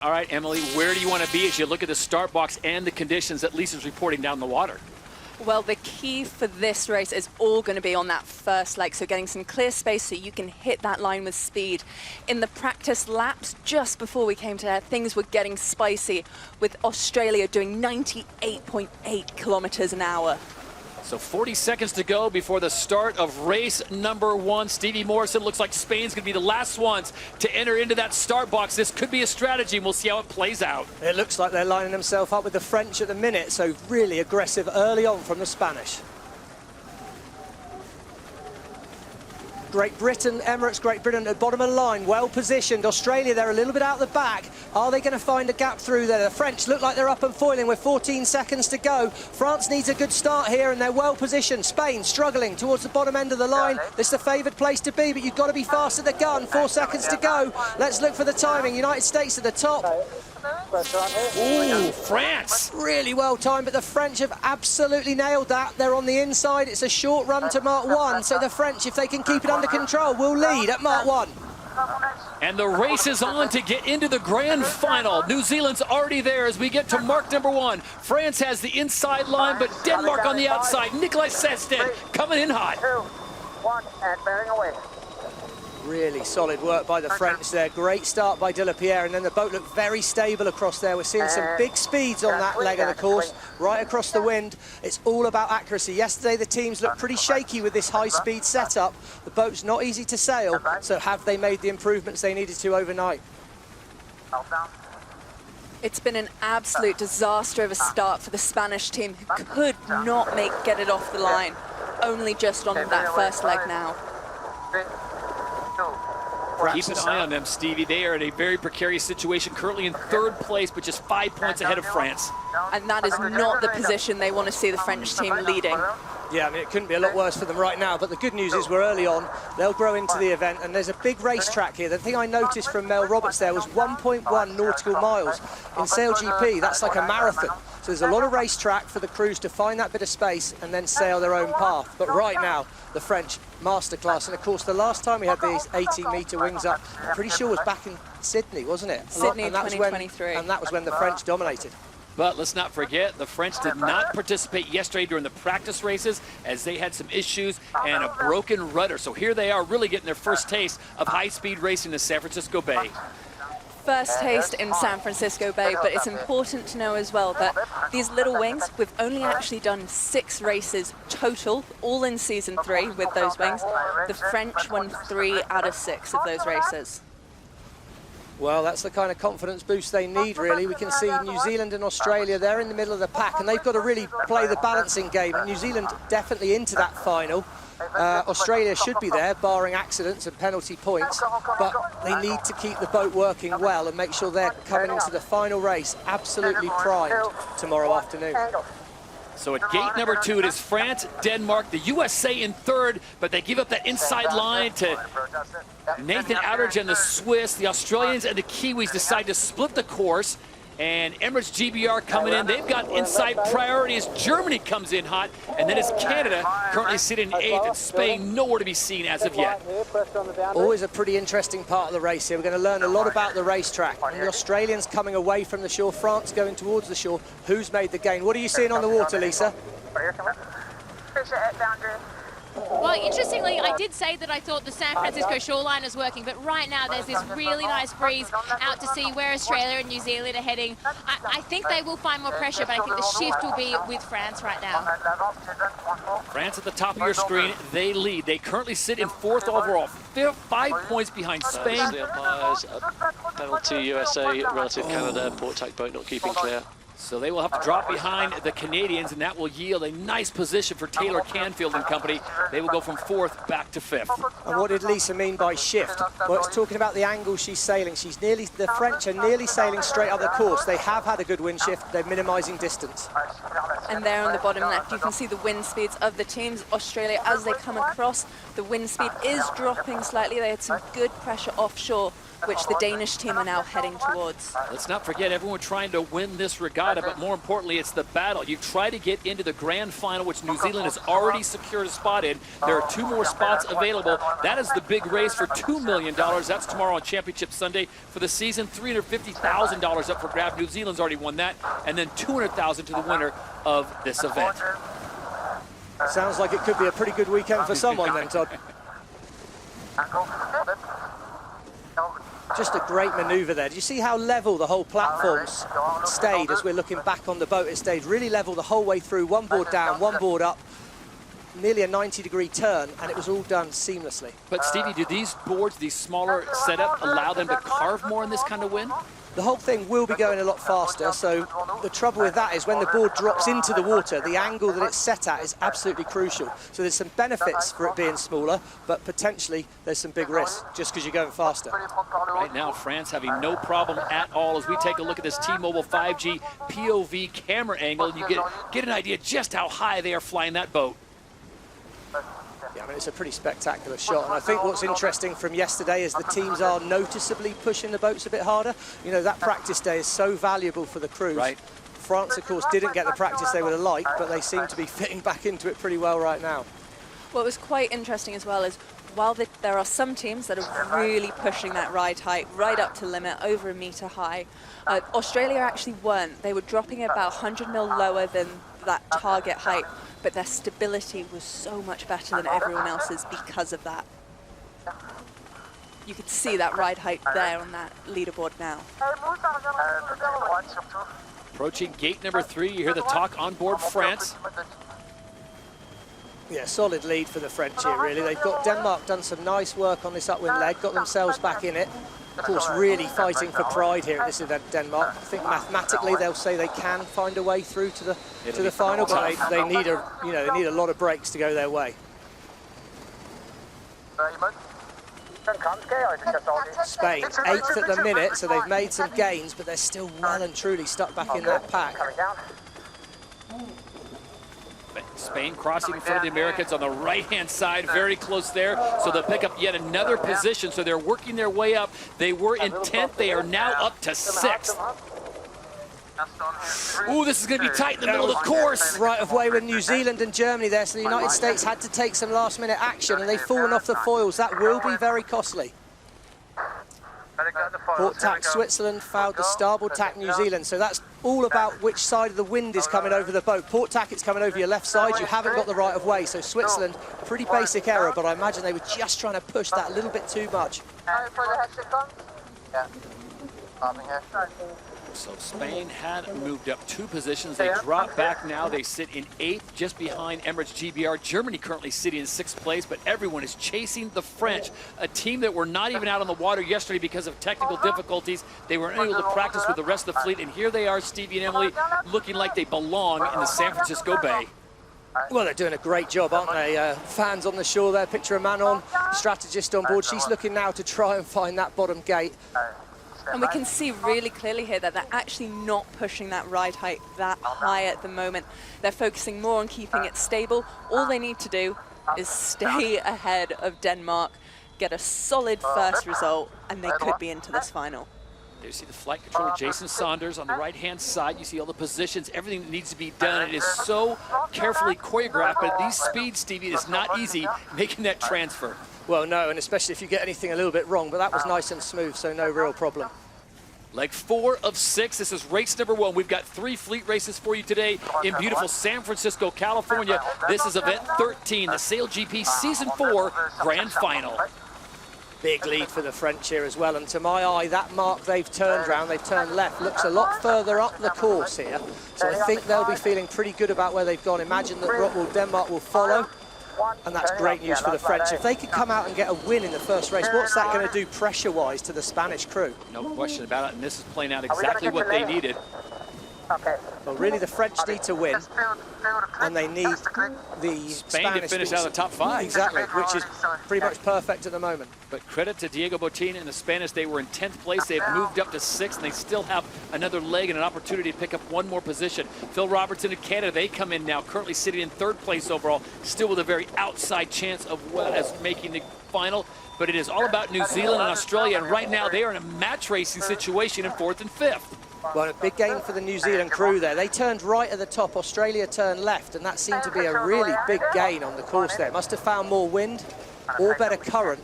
All right, Emily, where do you want to be as you look at the start box and the conditions that Lisa's reporting down the water? Well, the key for this race is all going to be on that first leg, so getting some clear space so you can hit that line with speed. In the practice laps just before we came to there, things were getting spicy, with Australia doing 98.8 kilometers an hour. So 40 seconds to go before the start of race number 1. Stevie Morrison looks like Spain's going to be the last ones to enter into that start box. This could be a strategy, and we'll see how it plays out. It looks like they're lining themselves up with the French at the minute, so really aggressive early on from the Spanish. Great Britain, Emirates, Great Britain at the bottom of the line, well positioned. Australia, they're a little bit out the back. Are they going to find a gap through there? The French look like they're up and foiling with 14 seconds to go. France needs a good start here, and they're well positioned. Spain struggling towards the bottom end of the line. This is the favoured place to be, but you've got to be fast at the gun. 4 seconds to go. Let's look for the timing. United States at the top. Ooh, France! Really well timed, but the French have absolutely nailed that. They're on the inside. It's a short run to Mark 1, so the French, if they can keep it under control, will lead at Mark 1. And the race is on to get into the grand final. New Zealand's already there as we get to mark number 1. France has the inside line, but Denmark on the outside. Nikolai Sested coming in hot. 2, 1, and bearing away. Really solid work by the French there. Great start by De La Pierre, and then the boat looked very stable across there. We're seeing some big speeds on that leg of the course, right across the wind. It's all about accuracy. Yesterday the teams looked pretty shaky with this high-speed setup. The boat's not easy to sail, so have they made the improvements they needed to overnight? It's been an absolute disaster of a start for the Spanish team, who could not get it off the line. Only just on that first leg now. Keep an eye on them, Stevie. They are in a very precarious situation, currently in 3rd place, but just 5 points ahead of France. And that is not the position they want to see the French team leading. Yeah, I mean, it couldn't be a lot worse for them right now, but the good news is we're early on. They'll grow into the event, and there's a big racetrack here. The thing I noticed from Mel Roberts there was 1.1 nautical miles. In SailGP, that's like a marathon. So there's a lot of racetrack for the crews to find that bit of space and then sail their own path. But right now, the French masterclass. And of course, the last time we had these 18-metre wings up, I'm pretty sure was back in Sydney, wasn't it? Sydney in 2023. And that was when the French dominated. But let's not forget, the French did not participate yesterday during the practice races as they had some issues and a broken rudder. So here they are really getting their first taste of high-speed racing in San Francisco Bay. First taste in San Francisco Bay, but it's important to know as well that these little wings, we've only actually done 6 races total, all in season 3 with those wings. The French won 3 out of 6 of those races. Well, that's the kind of confidence boost they need, really. We can see New Zealand and Australia, they're in the middle of the pack, and they've got to really play the balancing game. New Zealand definitely into that final. Australia should be there, barring accidents and penalty points, but they need to keep the boat working well and make sure they're coming into the final race absolutely primed tomorrow afternoon. So at gate number 2, it is France, Denmark, the USA in 3rd, but they give up that inside line to Nathan Outridge and the Swiss. The Australians and the Kiwis decide to split the course, and Emirates GBR coming in. They've got inside priority as Germany comes in hot, and then it's Canada currently sitting in 8th, and Spain nowhere to be seen as of yet. Always a pretty interesting part of the race here. We're going to learn a lot about the racetrack. And the Australians coming away from the shore, France going towards the shore. Who's made the gain? What are you seeing on the water, Lisa? Well, interestingly, I did say that I thought the San Francisco shoreline is working, but right now there's this really nice breeze out to sea where Australia and New Zealand are heading. I think they will find more pressure, but I think the shift will be with France right now. France at the top of your screen, they lead. They currently sit in 4th overall, 5 points behind Spain. Penalty USA relative Canada, port tack boat not keeping clear. So they will have to drop behind the Canadians, and that will yield a nice position for Taylor Canfield and company. They will go from 4th back to 5th. And what did Lisa mean by shift? Well, it's talking about the angle she's sailing. The French are nearly sailing straight up the course. They have had a good wind shift. They're minimising distance. And there on the bottom left, you can see the wind speeds of the teams. Australia, as they come across, the wind speed is dropping slightly. They had some good pressure offshore, which the Danish team are now heading towards. Let's not forget everyone trying to win this regatta, but more importantly, it's the battle. You try to get into the grand final, which New Zealand has already secured a spot in. There are 2 more spots available. That is the big race for $2 million. That's tomorrow on Championship Sunday. For the season, $350,000 up for grabs. New Zealand's already won that. And then $200,000 to the winner of this event. Sounds like it could be a pretty good weekend for someone then, Todd. Just a great manoeuvre there. Do you see how level the whole platforms stayed as we're looking back on the boat? It stayed really level the whole way through. One board down, one board up. Nearly a 90-degree turn, and it was all done seamlessly. But Stevie, do these boards, these smaller setup, allow them to carve more in this kind of wind? The whole thing will be going a lot faster, so the trouble with that is when the board drops into the water, the angle that it's set at is absolutely crucial. So there's some benefits for it being smaller, but potentially there's some big risks just because you're going faster. Right now, France having no problem at all as we take a look at this T-Mobile 5G POV camera angle, and you get an idea just how high they are flying that boat. Yeah, I mean, it's a pretty spectacular shot, and I think what's interesting from yesterday is the teams are noticeably pushing the boats a bit harder. You know, that practice day is so valuable for the crews. Right. France, of course, didn't get the practice they would have liked, but they seem to be fitting back into it pretty well right now. What was quite interesting as well is while there are some teams that are really pushing that ride height right up to limit, over 1 meter high, Australia actually weren't. They were dropping about 100 mil lower than that target height, but their stability was so much better than everyone else's because of that. You could see that ride height there on that leaderboard now. Approaching gate number 3, you hear the talk on board France. Yeah, solid lead for the French here, really. They've got Denmark done some nice work on this upwind leg, got themselves back in it. Of course, really fighting for pride here at this event, Denmark. I think mathematically they'll say they can find a way through to the final, but they need a lot of breaks to go their way. Spain, 8th at the minute, so they've made some gains, but they're still well and truly stuck back in that pack. Spain crossing in front of the Americans on the right-hand side, very close there. So they'll pick up yet another position. So they're working their way up. They were in 10th. They are now up to 6th. Ooh, this is going to be tight in the middle of the course. Right of way with New Zealand and Germany there. So the United States had to take some last-minute action, and they've fallen off the foils. That will be very costly. Port tack Switzerland, fouled the starboard tack New Zealand. So that's all about which side of the wind is coming over the boat. Port tack, it's coming over your left side. You haven't got the right of way. So Switzerland, pretty basic error, but I imagine they were just trying to push that a little bit too much. So Spain had moved up 2 positions. They drop back now. They sit in 8th, just behind Emirates GBR. Germany currently sitting in 6th place, but everyone is chasing the French, a team that were not even out on the water yesterday because of technical difficulties. They were unable to practice with the rest of the fleet, and here they are, Stevie and Emily, looking like they belong in the San Francisco Bay. Well, they're doing a great job, aren't they? Fans on the shore there, picture a man on, strategist on board. She's looking now to try and find that bottom gate. And we can see really clearly here that they're actually not pushing that ride height that high at the moment. They're focusing more on keeping it stable. All they need to do is stay ahead of Denmark, get a solid first result, and they could be into this final. There you see the flight controller, Jason Saunders, on the right-hand side. You see all the positions, everything that needs to be done. It is so carefully choreographed, but at these speeds, Stevie, it's not easy making that transfer. Well, no, and especially if you get anything a little bit wrong, but that was nice and smooth, so no real problem. Leg 4 of 6. This is race number 1. We've got 3 fleet races for you today in beautiful San Francisco, California. This is event 13, the SailGP Season 4 Grand Final. Big lead for the French here as well, and to my eye, that mark they've turned round, they've turned left, looks a lot further up the course here. So I think they'll be feeling pretty good about where they've gone. Imagine that Denmark will follow, and that's great news for the French. If they could come out and get a win in the first race, what's that going to do pressure-wise to the Spanish crew? No question about it, and this is playing out exactly what they needed. Okay. Well, really, the French need to win, and they need the Spain Spanish to finish out of the top 5. Exactly, which is pretty much perfect at the moment. But credit to Diego Botín and the Spanish. They were in 10th place. They've moved up to 6th, and they still have another leg and an opportunity to pick up one more position. Phil Robertson and Canada, they come in now, currently sitting in 3rd place overall, still with a very outside chance of as making the final. But it is all about New Zealand and Australia, and right now they are in a match racing situation in 4th and 5th. Well, a big gain for the New Zealand crew there. They turned right at the top, Australia turned left, and that seemed to be a really big gain on the course there. Must have found more wind or better current.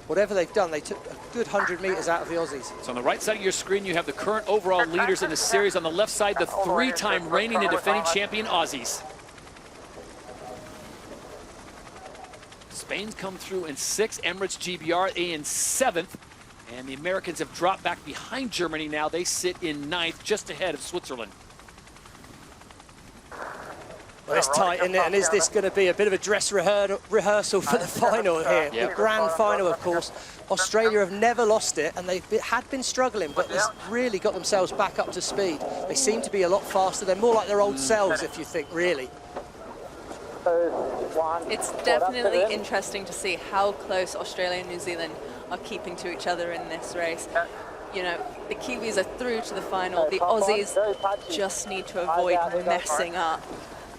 Whatever they've done, they took a good 100 metres out of the Aussies. So on the right side of your screen, you have the current overall leaders in the series. On the left side, the 3-time reigning and defending champion Aussies. Spain's come through in 6th, Emirates GBR in 7th. And the Americans have dropped back behind Germany now. They sit in 9th, just ahead of Switzerland. Well, it's tight, isn't it? And is this going to be a bit of a dress rehearsal for the final here? Yep. The grand final, of course. Australia have never lost it, and they had been struggling, but they've really got themselves back up to speed. They seem to be a lot faster. They're more like their old selves, if you think, really. It's definitely interesting to see how close Australia and New Zealand are keeping to each other in this race. You know, the Kiwis are through to the final. The Aussies just need to avoid messing up.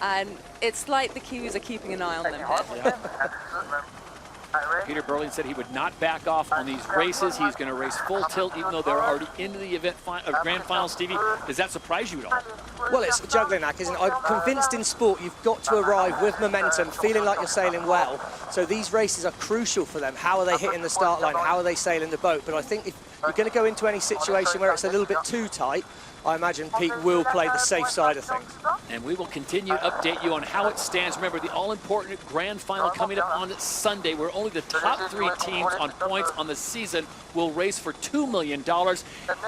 And it's like the Kiwis are keeping an eye on them here. Peter Burling said he would not back off on these races. He's going to race full tilt, even though they're already into the event grand final. Stevie, does that surprise you at all? Well, it's a juggling act, isn't it? I'm convinced in sport you've got to arrive with momentum, feeling like you're sailing well. So these races are crucial for them. How are they hitting the start line? How are they sailing the boat? But I think if you're going to go into any situation where it's a little bit too tight, I imagine Pete will play the safe side of things. And we will continue to update you on how it stands. Remember, the all-important grand final coming up on Sunday, where only the top 3 teams on points on the season will race for $2 million.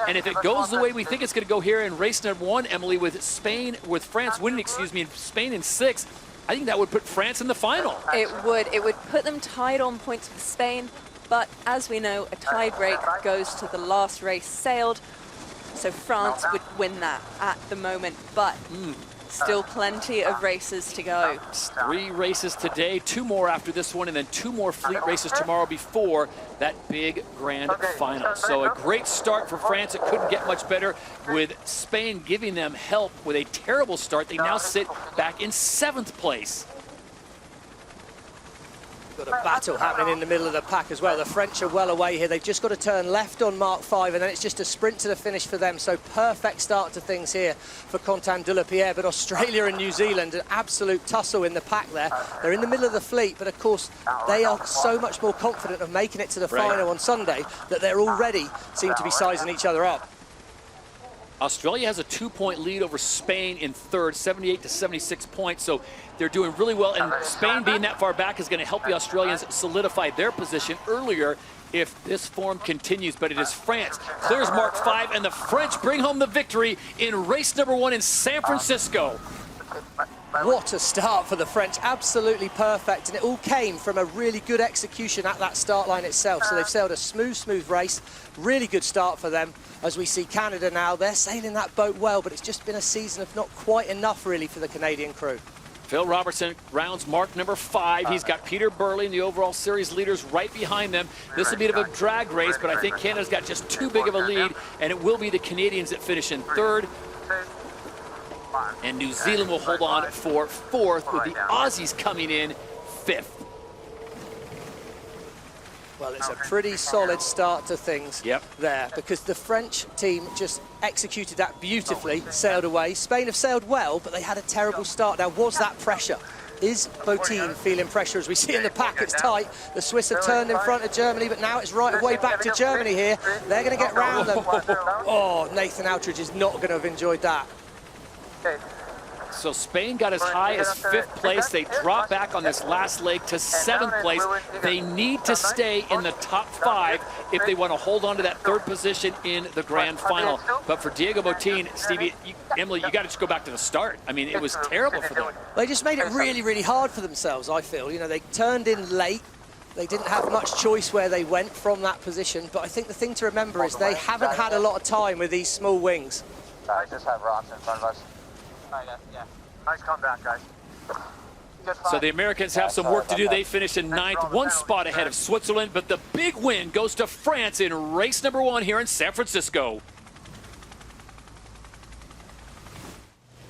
And if it goes the way we think it's going to go here in race number 1, Emily, with France winning, and Spain in 6th, I think that would put France in the final. It would put them tied on points with Spain, but as we know, a tie break goes to the last race sailed. So France would win that at the moment, but still plenty of races to go. 3 races today, 2 more after this one, and then 2 more fleet races tomorrow before that big grand final. So a great start for France. It couldn't get much better, with Spain giving them help with a terrible start. They now sit back in 7th place. Got a battle happening in the middle of the pack as well. The French are well away here. They've just got to turn left on Mark 5, and then it's just a sprint to the finish for them. So perfect start to things here for Quentin Delapierre. But Australia and New Zealand, an absolute tussle in the pack there. They're in the middle of the fleet, but of course they are so much more confident of making it to the final on Sunday that they're already seem to be sizing each other up. Australia has a 2-point lead over Spain in 3rd, 78 to 76 points, so they're doing really well, and Spain being that far back is going to help the Australians solidify their position earlier if this form continues. But it is France clears Mark 5, and the French bring home the victory in race number 1 in San Francisco. What a start for the French, absolutely perfect, and it all came from a really good execution at that start line itself. So they've sailed a smooth race, really good start for them. As we see Canada now, they're sailing that boat well, but it's just been a season of not quite enough really for the Canadian crew. Phil Robertson rounds mark number 5. He's got Peter Burling, the overall series leaders, right behind them. This will be a bit of a drag race, but I think Canada's got just too big of a lead, and it will be the Canadians that finish in 3rd. And New Zealand will hold on for 4th, with the Aussies coming in 5th. Well, it's a pretty solid start to things there, because the French team just executed that beautifully, sailed away. Spain have sailed well, but they had a terrible start. Now, was that pressure? Is Botín feeling pressure? As we see in the pack, it's tight. The Swiss have turned in front of Germany, but now it's right of way back to Germany here. They're going to get round them. Oh, Nathan Outridge is not going to have enjoyed that. So Spain got as high as 5th place. They drop back on this last leg to 7th place. They need to stay in the top 5 if they want to hold on to that 3rd position in the grand final. But for Diego Botín, Stevie, Emily, you got to just go back to the start. I mean, it was terrible for them. They just made it really hard for themselves, I feel. You know, they turned in late. They didn't have much choice where they went from that position. But I think the thing to remember is they haven't had a lot of time with these small wings. I just have rocks in front of us. Yeah. Nice comeback, guys. So the Americans have some work to do. They finished in 9th, 1 spot ahead of Switzerland, but the big win goes to France in race number 1 here in San Francisco.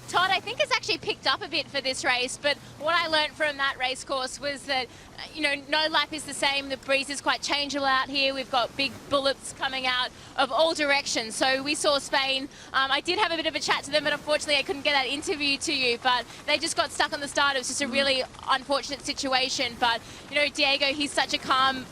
Todd, I think it's actually picked up a bit for this race, but what I learned from that race course was that, you know, no lap is the same. The breeze is quite changeable out here. We've got big bullets coming out of all directions. So we saw Spain. I did have a bit of a chat to them, but unfortunately I couldn't get that interview to you, but they just got stuck on the start. It was just a really unfortunate situation. But, you know, Diego, he's such a calm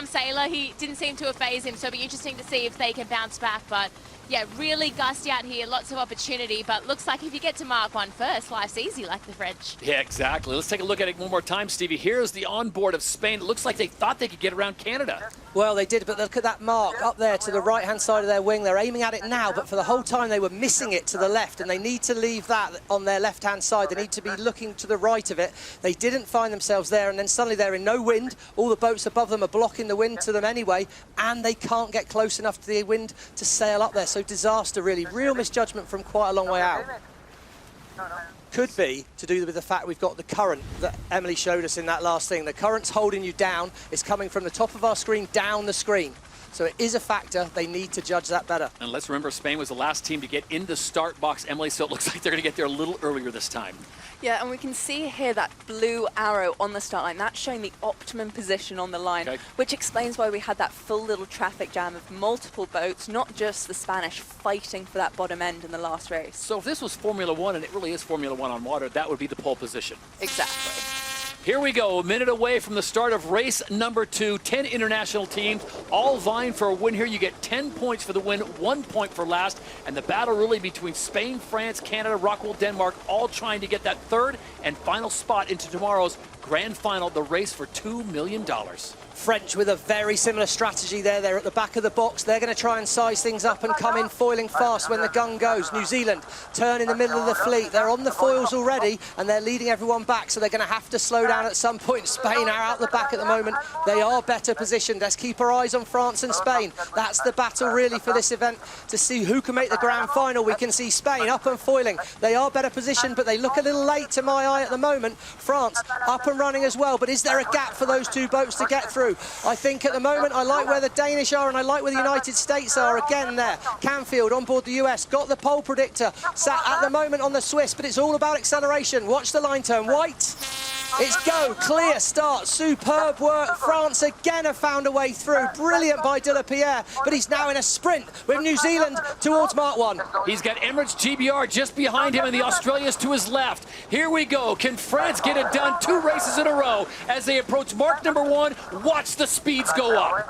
sailor. He didn't seem to phase him, so it'll be interesting to see if they can bounce back. But yeah, really gusty out here, lots of opportunity, but looks like if you get to mark 1 first, life's easy, like the French. Yeah, exactly. Let's take a look at it one more time, Stevie. Here's the onboard of Spain. It looks like they thought they could get around Canada. Well, they did, but look at that mark up there to the right-hand side of their wing. They're aiming at it now, but for the whole time they were missing it to the left, and they need to leave that on their left-hand side. They need to be looking to the right of it. They didn't find themselves there, and then suddenly they're in no wind. All the boats above them are blocking the wind to them anyway, and they can't get close enough to the wind to sail up there. So disaster, really. Real misjudgment from quite a long way out. Could be to do with the fact we've got the current that Emily showed us in that last thing. The current's holding you down. It's coming from the top of our screen down the screen. So it is a factor. They need to judge that better. And let's remember, Spain was the last team to get in the start box, Emily, so it looks like they're going to get there a little earlier this time. Yeah, and we can see here that blue arrow on the start line. That's showing the optimum position on the line, which explains why we had that full little traffic jam of multiple boats, not just the Spanish, fighting for that bottom end in the last race. So if this was Formula 1, and it really is Formula 1 on water, that would be the pole position. Exactly. Here we go, a minute away from the start of race number 2. 10 international teams, all vying for a win here. You get 10 points for the win, 1 point for last. And the battle really between Spain, France, Canada, Rockwell, Denmark, all trying to get that 3rd and final spot into tomorrow's grand final, the race for $2 million. French with a very similar strategy there. They're at the back of the box. They're going to try and size things up and come in foiling fast when the gun goes. New Zealand turn in the middle of the fleet. They're on the foils already and they're leading everyone back, so they're going to have to slow down at some point. Spain are out the back at the moment. They are better positioned. Let's keep our eyes on France and Spain. That's the battle really for this event, to see who can make the grand final. We can see Spain up and foiling. They are better positioned, but they look a little late to my eye at the moment. France up and running as well, but is there a gap for those two boats to get through? I think at the moment I like where the Danish are and I like where the United States are again there. Canfield on board the US, got the pole predictor, sat at the moment on the Swiss, but it's all about acceleration. Watch the line turn, White. It's go, clear start, superb work. France again have found a way through. Brilliant by De La Pierre, but he's now in a sprint with New Zealand towards Mark 1. He's got Emirates GBR just behind him and the Australians to his left. Here we go. Can France get it done? 2 races in a row as they approach mark number 1. Watch the speeds go up.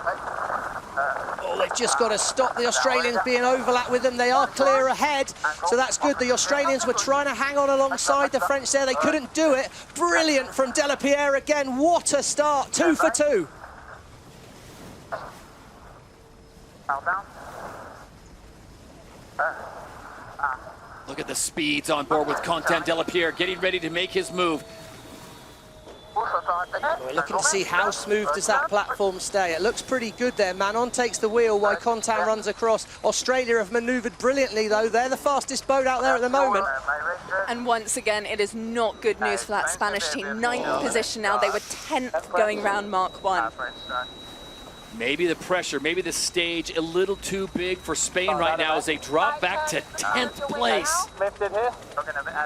Oh, they've just got to stop the Australians being overlapped with them. They are clear ahead, so that's good. The Australians were trying to hang on alongside the French there. They couldn't do it. Brilliant from De La Pierre again. What a start. 2 for 2. Look at the speeds on board with Quentin De La Pierre getting ready to make his move. We're looking to see how smooth does that platform stay. It looks pretty good there. Manon takes the wheel while Quentin runs across. Australia have manoeuvred brilliantly though. They're the fastest boat out there at the moment. And once again, it is not good news for that Spanish team. 9th position now. They were 10th going round Mark 1. Maybe the pressure, maybe the stage a little too big for Spain right now as they drop back to 10th place.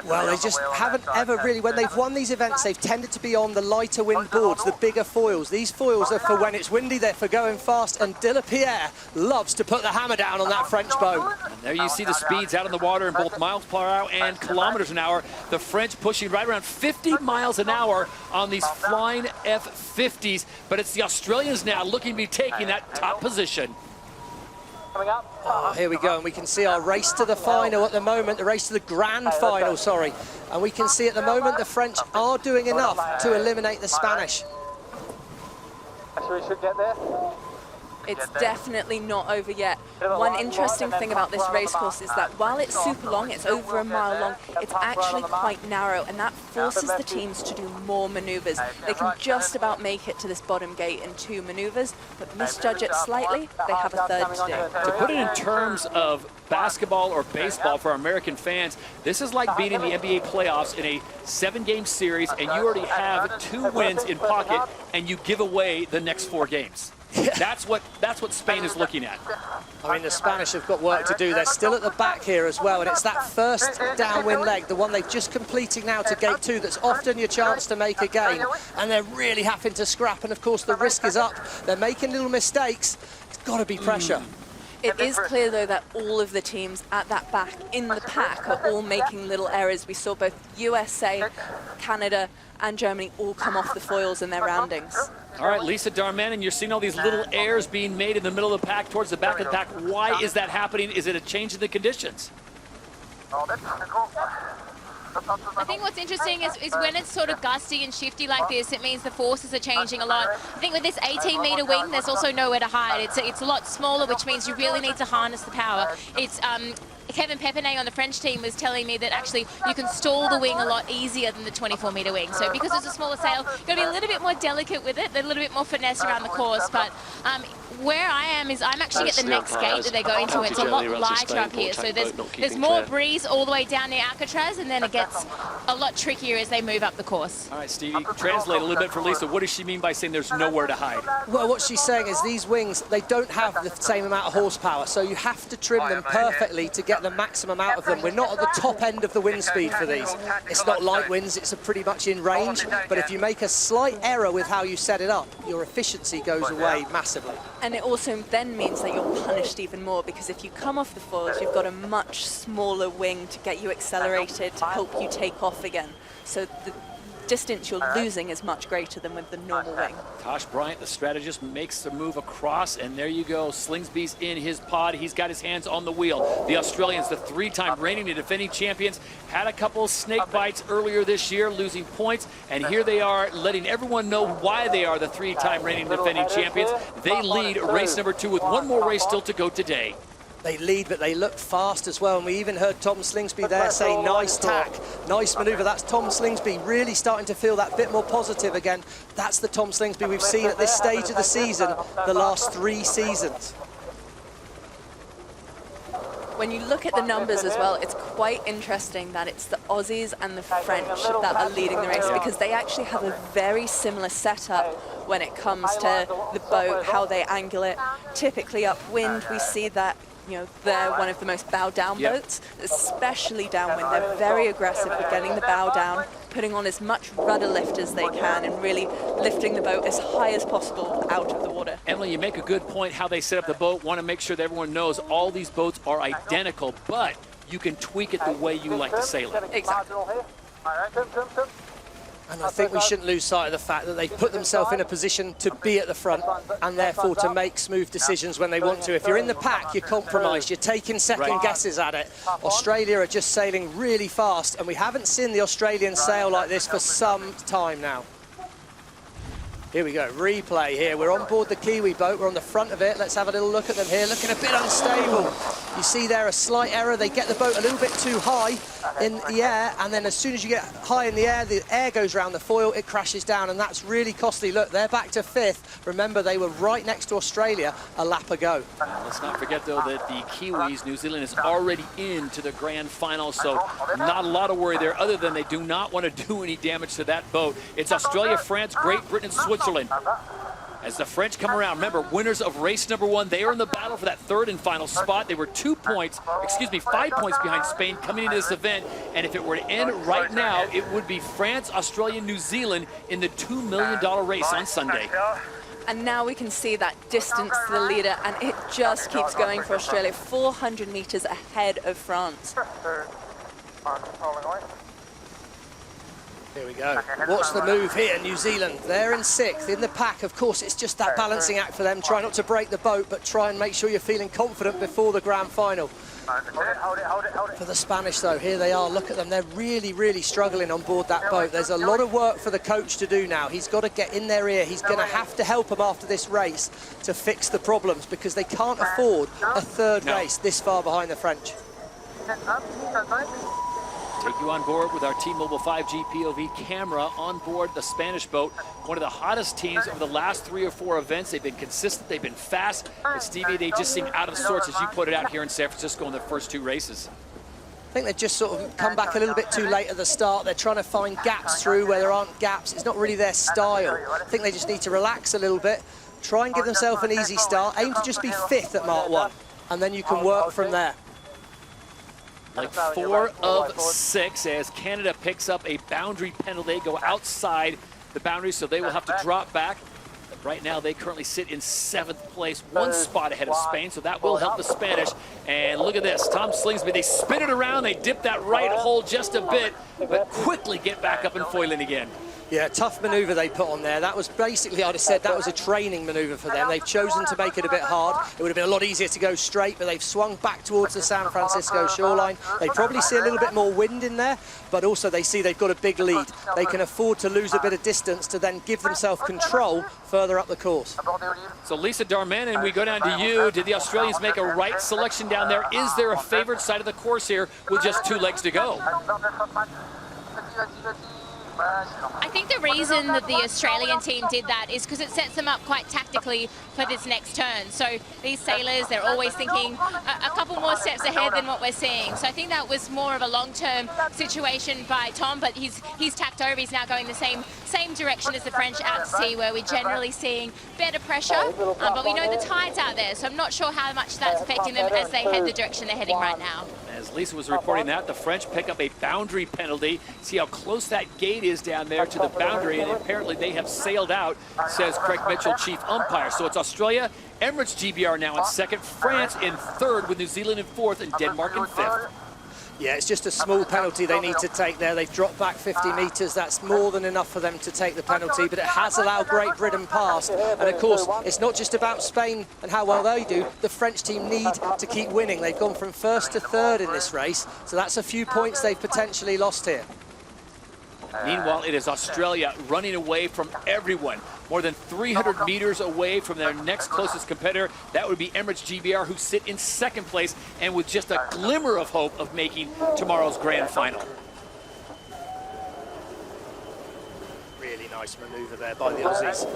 Well, they just haven't ever really, when they've won these events, they've tended to be on the lighter wind boards, the bigger foils. These foils are for when it's windy, they're for going fast, and De La Pierre loves to put the hammer down on that French boat. And there you see the speeds out in the water in both miles per hour and kilometers an hour. The French pushing right around 50 miles an hour on these flying F50s, but it's the Australians now looking to be taking that top position. Oh, here we go, and we can see our race to the final at the moment, the race to the grand final, sorry. And we can see at the moment the French are doing enough to eliminate the Spanish. So we should get there. It's definitely not over yet. One interesting thing about this race course is that while it's super long, it's over a mile long, it's actually quite narrow, and that forces the teams to do more maneuvers. They can just about make it to this bottom gate in 2 maneuvers, but misjudge it slightly, they have a third to do. To put it in terms of basketball or baseball for our American fans, this is like being in the NBA playoffs in a 7-game series, and you already have 2 wins in pocket, and you give away the next 4 games. That's what Spain is looking at. I mean, the Spanish have got work to do. They're still at the back here as well, and it's that first downwind leg, the one they're just completing now to gate 2, that's often your chance to make a gain, and they're really having to scrap, and of course the risk is up. They're making little mistakes. It's got to be pressure. It is clear, though, that all of the teams at that back in the pack are all making little errors. We saw both USA, Canada, and Germany all come off the foils in their roundings. All right, Lisa Darmanin, you're seeing all these little errors being made in the middle of the pack towards the back of the pack. Why is that happening? Is it a change in the conditions? I think what's interesting is when it's sort of gusty and shifty like this, it means the forces are changing a lot. I think with this 18-meter wing, there's also nowhere to hide. It's a lot smaller, which means you really need to harness the power. It's Kevin Pepinay on the French team was telling me that actually you can stall the wing a lot easier than the 24-meter wing. So because it's a smaller sail, you've got to be a little bit more delicate with it, a little bit more finesse around the course. But where I am is I'm actually at the next gate that they're going to. It's a lot lighter up here, so there's more breeze all the way down near Alcatraz, and then it gets a lot trickier as they move up the course. All right, Stevie, translate a little bit for Lisa. What does she mean by saying there's nowhere to hide? Well, what she's saying is these wings, they don't have the same amount of horsepower, so you have to trim them perfectly to get the maximum out of them. We're not at the top end of the wind speed for these. It's not light winds, it's pretty much in range, but if you make a slight error with how you set it up, your efficiency goes away massively. And it also then means that you're punished even more, because if you come off the foils, you've got a much smaller wing to get you accelerated, to help you take off again. So the distance you're losing is much greater than with the normal wing. Tosh Bryant, the strategist, makes the move across, and there you go. Slingsby's in his pod. He's got his hands on the wheel. The Australians, the 3-time reigning and defending champions, had a couple snake bites earlier this year, losing points, and here they are letting everyone know why they are the 3-time reigning and defending champions. They lead race number 2 with one more race still to go today. They lead, but they look fast as well, and we even heard Tom Slingsby there say, nice tack, nice manoeuvre. That's Tom Slingsby really starting to feel that bit more positive again. That's the Tom Slingsby we've seen at this stage of the season, the last 3 seasons. When you look at the numbers as well, it's quite interesting that it's the Aussies and the French that are leading the race, because they actually have a very similar setup when it comes to the boat, how they angle it. Typically upwind, we see that, you know, they're one of the most bow down boats, especially downwind. They're very aggressive with getting the bow down, putting on as much rudder lift as they can, and really lifting the boat as high as possible out of the water. Emily, you make a good point how they set up the boat. Want to make sure that everyone knows all these boats are identical, but you can tweak it the way you like to sail it. Exactly. And I think we shouldn't lose sight of the fact that they've put themselves in a position to be at the front, and therefore to make smooth decisions when they want to. If you're in the pack, you're compromised, you're taking second guesses at it. Australia are just sailing really fast, and we haven't seen the Australians sail like this for some time now. Here we go, replay here. We're on board the Kiwi boat, we're on the front of it. Let's have a little look at them here, looking a bit unstable. You see there a slight error, they get the boat a little bit too high in the air, and then as soon as you get high in the air goes around the foil, it crashes down, and that's really costly. Look, they're back to 5th. Remember, they were right next to Australia a lap ago. Let's not forget, though, that the Kiwis, New Zealand, is already into the grand final, so not a lot of worry there, other than they do not want to do any damage to that boat. It's Australia, France, Great Britain, and Switzerland. As the French come around, remember, winners of race number 1, they are in the battle for that 3rd and final spot. They were 5 points behind Spain coming into this event. And if it were to end right now, it would be France, Australia, New Zealand in the $2 million race on Sunday. And now we can see that distance to the leader, and it just keeps going for Australia, 400 meters ahead of France. Here we go. What's the move here? New Zealand, they're in 6th in the pack. Of course, it's just that balancing act for them. Try not to break the boat, but try and make sure you're feeling confident before the grand final. For the Spanish, though, here they are. Look at them. They're really, really struggling on board that boat. There's a lot of work for the coach to do now. He's got to get in their ear. He's going to have to help them after this race to fix the problems because they can't afford a third race this far behind the French. Take you on board with our T-Mobile 5G POV camera on board the Spanish boat. One of the hottest teams over the last 3 or 4 events. They've been consistent, they've been fast, but Stevie, they just seem out of sorts as you put it out here in San Francisco in the first 2 races. I think they've just sort of come back a little bit too late at the start. They're trying to find gaps through where there aren't gaps. It's not really their style. I think they just need to relax a little bit, try and give themselves an easy start, aim to just be 5th at Mark 1, and then you can work from there. Like 4 of 6 as Canada picks up a boundary penalty. They go outside the boundary, so they will have to drop back. Right now, they currently sit in 7th place, 1 spot ahead of Spain, so that will help the Spanish. And look at this, Tom Slingsby, they spin it around, they dip that right hole just a bit, but quickly get back up and foiling again. Yeah, tough manoeuvre they put on there. That was basically, I'd have said, that was a training manoeuvre for them. They've chosen to make it a bit hard. It would have been a lot easier to go straight, but they've swung back towards the San Francisco shoreline. They probably see a little bit more wind in there, but also they see they've got a big lead. They can afford to lose a bit of distance to then give themselves control further up the course. So Lisa Darmanin, we go down to you. Did the Australians make a right selection down there? Is there a favored side of the course here with just 2 legs to go? I think the reason that the Australian team did that is because it sets them up quite tactically for this next turn. So these sailors, they're always thinking a couple more steps ahead than what we're seeing. So I think that was more of a long-term situation by Tom, but he's tacked over. He's now going the same direction as the French out to sea, where we're generally seeing better pressure. But we know the tide's out there, so I'm not sure how much that's affecting them as they head the direction they're heading right now. As Lisa was reporting that, the French pick up a boundary penalty. See how close that gate is down there to the boundary, and apparently they have sailed out, says Craig Mitchell, chief umpire. So it's Australia, Emirates GBR now in 2nd, France in 3rd with New Zealand in 4th, and Denmark in 5th. Yeah, it's just a small penalty they need to take there. They've dropped back 50 metres. That's more than enough for them to take the penalty, but it has allowed Great Britain past. And of course, it's not just about Spain and how well they do. The French team need to keep winning. They've gone from 1st to 3rd in this race, so that's a few points they've potentially lost here. Meanwhile, it is Australia running away from everyone. More than 300 meters away from their next closest competitor. That would be Emirates GBR, who sit in 2nd place and with just a glimmer of hope of making tomorrow's grand final. Really nice manoeuvre there by the Aussies.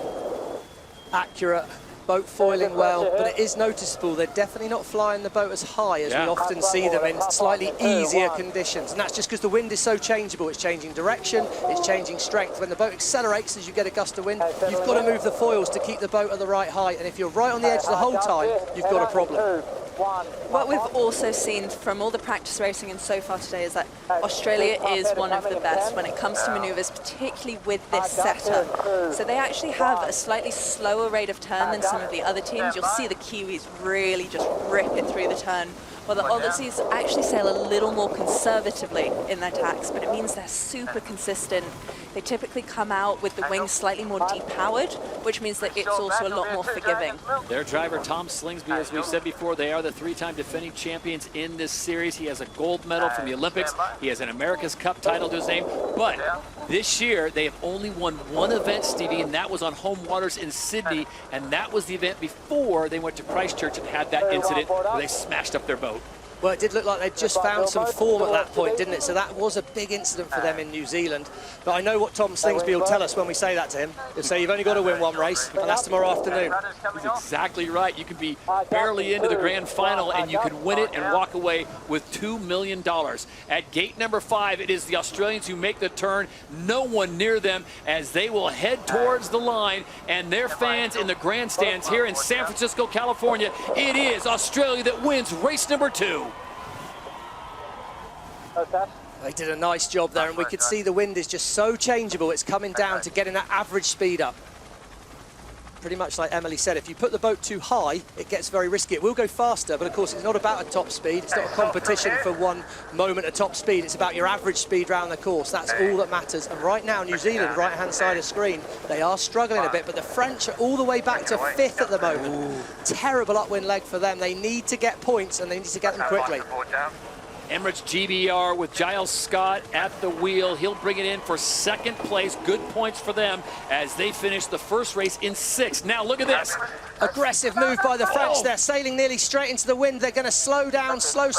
Accurate, boat foiling well, but it is noticeable they're definitely not flying the boat as high as we often see them in slightly easier conditions, and that's just because the wind is so changeable. It's changing direction, it's changing strength. When the boat accelerates as you get a gust of wind, you've got to move the foils to keep the boat at the right height, and if you're right on the edge the whole time, you've got a problem. What we've also seen from all the practice racing and so far today is that Australia is one of the best when it comes to manoeuvres, particularly with this setup. So they actually have a slightly slower rate of turn than some of the other teams. You'll see the Kiwis really just rip it through the turn, while the Aussies actually sail a little more conservatively in their tacks, but it means they're super consistent. They typically come out with the wings slightly more depowered, which means that it's also a lot more forgiving. Their driver, Tom Slingsby, as we've said before, they are the 3-time defending champions in this series. He has a gold medal from the Olympics. He has an America's Cup title to his name. But this year, they have only won 1 event, Stevie, and that was on home waters in Sydney. And that was the event before they went to Christchurch and had that incident where they smashed up their boat. Well, it did look like they'd just found some form at that point, didn't it? So that was a big incident for them in New Zealand. But I know what Tom Slingsby will tell us when we say that to him. He'll say, you've only got to win 1 race, and that's tomorrow afternoon. He's exactly right. You can be barely into the grand final, and you can win it and walk away with $2 million. At gate number 5, it is the Australians who make the turn. No one near them as they will head towards the line, and their fans in the grandstands here in San Francisco, California. It is Australia that wins race number 2. They did a nice job there, and we could see the wind is just so changeable. It's coming down to getting that average speed up. pretty much like Emily said, if you put the boat too high, it gets very risky. It will go faster, but of course it's not about a top speed. It's not a competition for one moment at top speed. It's about your average speed around the course. That's all that matters. And right now, New Zealand, right-hand side of screen, they are struggling a bit, but the French are all the way back to 5th at the moment. Ooh. Terrible upwind leg for them. They need to get points, and they need to get them quickly. Emirates GBR with Giles Scott at the wheel. He'll bring it in for 2nd place. Good points for them as they finish the first race in 6th. Now look at this. Aggressive move by the French. They're sailing nearly straight into the wind. They're going to slow down, slow.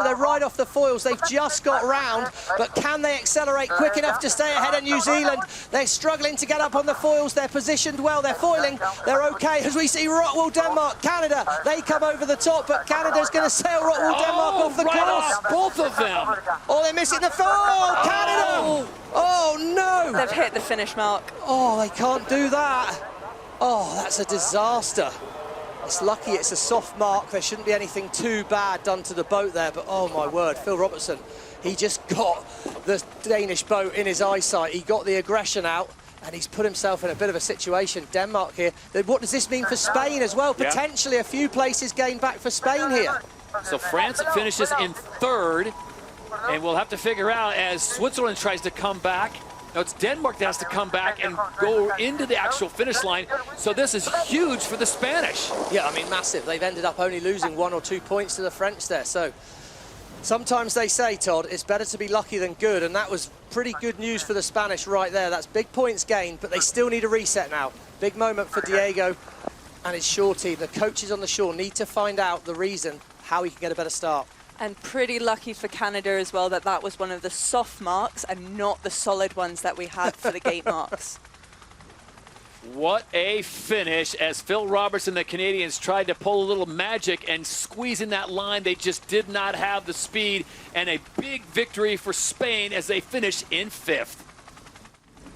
They're right off the foils. They've just got round, but can they accelerate quick enough to stay ahead of New Zealand? They're struggling to get up on the foils. They're positioned well. They're foiling. They're okay. As we see Rockwool, Denmark, Canada, they come over the top, but Canada's going to sail Rockwool, Denmark off the course. Both of them. Oh, they're missing the foil. Canada. Oh, no. They've hit the finish mark. Oh, they can't do that. Oh, that's a disaster. It's lucky it's a soft mark. There shouldn't be anything too bad done to the boat there, but oh my word, Phil Robertson, he just got the Danish boat in his eyesight. He got the aggression out, and he's put himself in a bit of a situation. Denmark here. What does this mean for Spain as well? Potentially a few places gained back for Spain here. So France finishes in 3rd, and we'll have to figure out as Switzerland tries to come back. Now it's Denmark that has to come back and go into the actual finish line. So this is huge for the Spanish. Yeah, I mean, massive. They've ended up only losing 1 or 2 points to the French there. So sometimes they say, Todd, it's better to be lucky than good. And that was pretty good news for the Spanish right there. That's big points gained, but they still need a reset now. Big moment for Diego and his shore team. The coaches on the shore need to find out the reason how he can get a better start. And pretty lucky for Canada as well that that was one of the soft marks and not the solid ones that we had for the gate marks. What a finish as Phil Robertson, the Canadians, tried to pull a little magic and squeeze in that line. They just did not have the speed, and a big victory for Spain as they finish in 5th.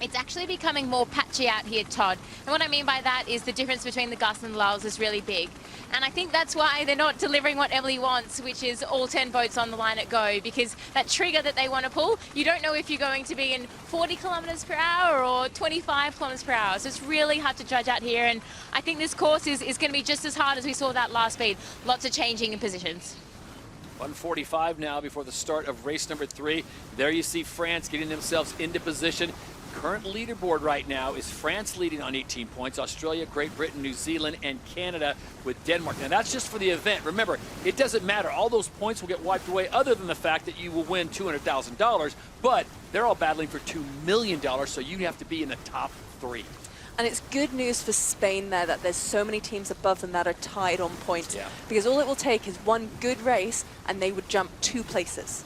It's actually becoming more patchy out here, Todd. And what I mean by that is the difference between the gusts and the lulls is really big. And I think that's why they're not delivering what Emily wants, which is all 10 boats on the line at go, because that trigger that they want to pull, you don't know if you're going to be in 40 kilometers per hour or 25 kilometers per hour. So it's really hard to judge out here. And I think this course is going to be just as hard as we saw that last speed. Lots of changing in positions. 1:45 now before the start of race number 3. There you see France getting themselves into position. Current leaderboard right now is France leading on 18 points, Australia, Great Britain, New Zealand, and Canada with Denmark. Now that's just for the event. Remember, it doesn't matter. All those points will get wiped away other than the fact that you will win $200,000, but they're all battling for $2 million, so you have to be in the top 3. And it's good news for Spain there that there's so many teams above them that are tied on points. Yeah. Because all it will take is one good race and they would jump 2 places.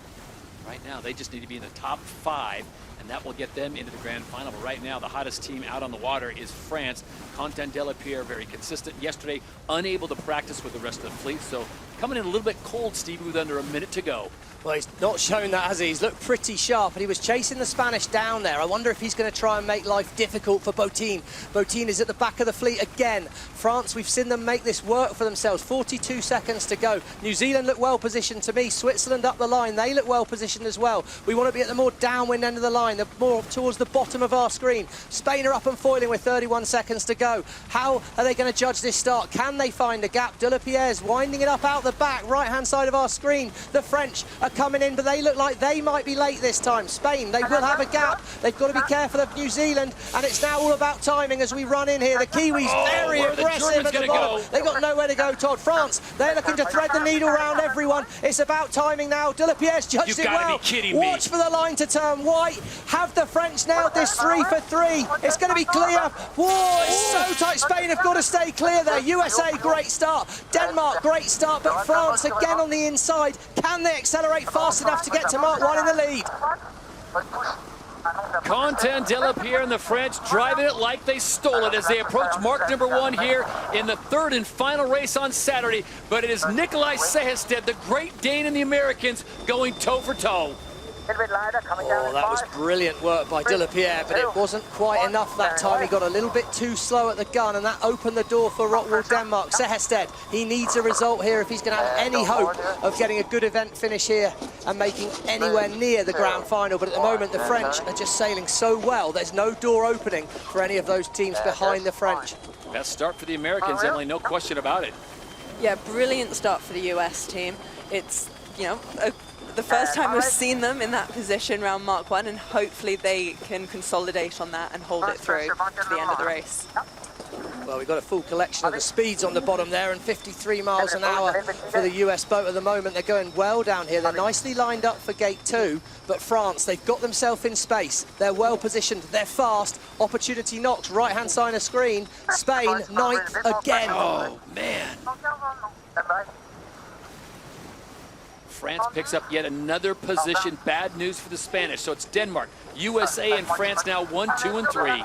Right now, they just need to be in the top 5, and that will get them into the grand final. But right now, the hottest team out on the water is France. Quentin Delapierre, very consistent. Yesterday, unable to practice with the rest of the fleet, so coming in a little bit cold, Stevie, with under a minute to go. Well, he's not shown that, has he? He's looked pretty sharp, and he was chasing the Spanish down there. I wonder if he's going to try and make life difficult for Botin. Botin is at the back of the fleet again. France, we've seen them make this work for themselves. 42 seconds to go. New Zealand look well positioned to me. Switzerland up the line. They look well positioned as well. We want to be at the more downwind end of the line, the more towards the bottom of our screen. Spain are up and foiling with 31 seconds to go. How are they going to judge this start? Can they find a gap? Delapierre's winding it up out the back, right-hand side of our screen. The French are coming in, but they look like they might be late this time. Spain, they will have a gap. They've got to be careful of New Zealand, and it's now all about timing as we run in here. The Kiwis very aggressive at the bottom. They've got nowhere to go, Todd. France, they're looking to thread the needle around everyone. It's about timing now. Delapierre's judged it well. Be kidding me. Watch for the line to turn white. Have the French nailed this 3 for 3? It's going to be clear. Whoa, it's so tight. Spain have got to stay clear there. USA, great start. Denmark, great start, but France again on the inside. Can they accelerate fast enough to get to Mark 1 in the lead? Quentin Delapierre and the French driving it like they stole it as they approach mark number 1 here in the 3rd and final race on Saturday. But it is Nikolai Sehested, the Great Dane, and the Americans going toe for toe. Oh, that was brilliant work by Delapierre, but it wasn't quite enough that time. He got a little bit too slow at the gun, and that opened the door for Rockwool, Denmark. Sehested, he needs a result here if he's going to have any hope of getting a good event finish here and making anywhere near the grand final. But at the moment, the French are just sailing so well. There's no door opening for any of those teams behind the French. Best start for the Americans, Emily, no question about it. Yeah, brilliant start for the US team. It's, you know, the first time we've seen them in that position around Mark 1, and hopefully they can consolidate on that and hold it through to the end of the race. Well, we've got a full collection of the speeds on the bottom there, and 53 miles an hour for the US boat at the moment. They're going well down here. They're nicely lined up for gate 2, but France, they've got themselves in space. They're well positioned. They're fast. Opportunity knocks. Right-hand side of screen. Spain, 9th again. Oh, man. France picks up yet another position. Bad news for the Spanish. So it's Denmark, USA, and France now 1, 2, and 3.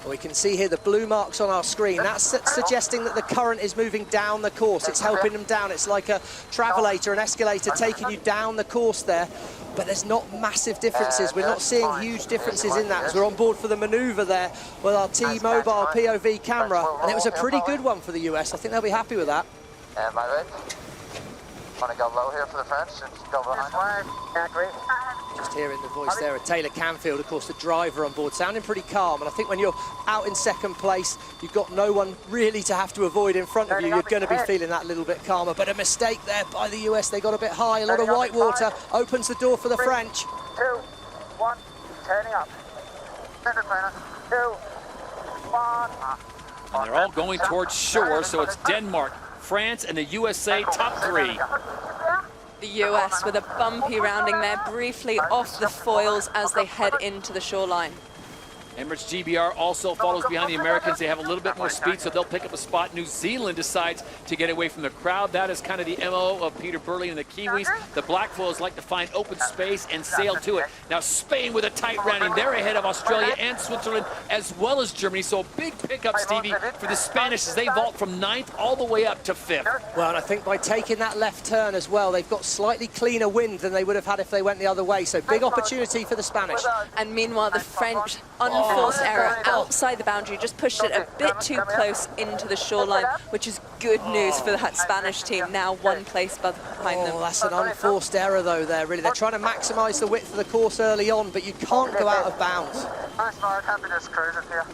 We can see here the blue marks on our screen. That's suggesting that the current is moving down the course. It's helping them down. It's like a travelator, an escalator taking you down the course there. But there's not massive differences. We're not seeing huge differences in that as we're on board for the maneuver there with our T-Mobile POV camera. And it was a pretty good one for the US. I think they'll be happy with that. Am I right? Want to go low here for the French and go behind? Just hearing the voice there of Taylor Canfield, of course, the driver on board, sounding pretty calm. And I think when you're out in second place, you've got no one really to have to avoid in front of you. You're going to be feeling that little bit calmer. But a mistake there by the US. They got a bit high. A lot of white water opens the door for the French. 2, 1, turning up. Center trainer. 2, 1. And they're all going towards shore, so it's Denmark, France, and the USA top 3. The US with a bumpy rounding there, briefly off the foils as they head into the shoreline. Emirates GBR also follows behind the Americans. They have a little bit more speed, so they'll pick up a spot. New Zealand decides to get away from the crowd. That is kind of the MO of Peter Burley and the Kiwis. The Black Foils like to find open space and sail to it. Now Spain with a tight rounding. They're ahead of Australia and Switzerland as well as Germany. So a big pickup, Stevie, for the Spanish as they vault from 9th all the way up to 5th. Well, and I think by taking that left turn as well, they've got slightly cleaner wind than they would have had if they went the other way. So big opportunity for the Spanish. And meanwhile, the French, unforced error outside the boundary, just pushed it a bit too close into the shoreline, which is good news for that Spanish team, now 1 place behind them. Oh, that's an unforced error though there, really. They're trying to maximise the width of the course early on, but you can't go out of bounds. Nice, Mark. Happy to cruise it here.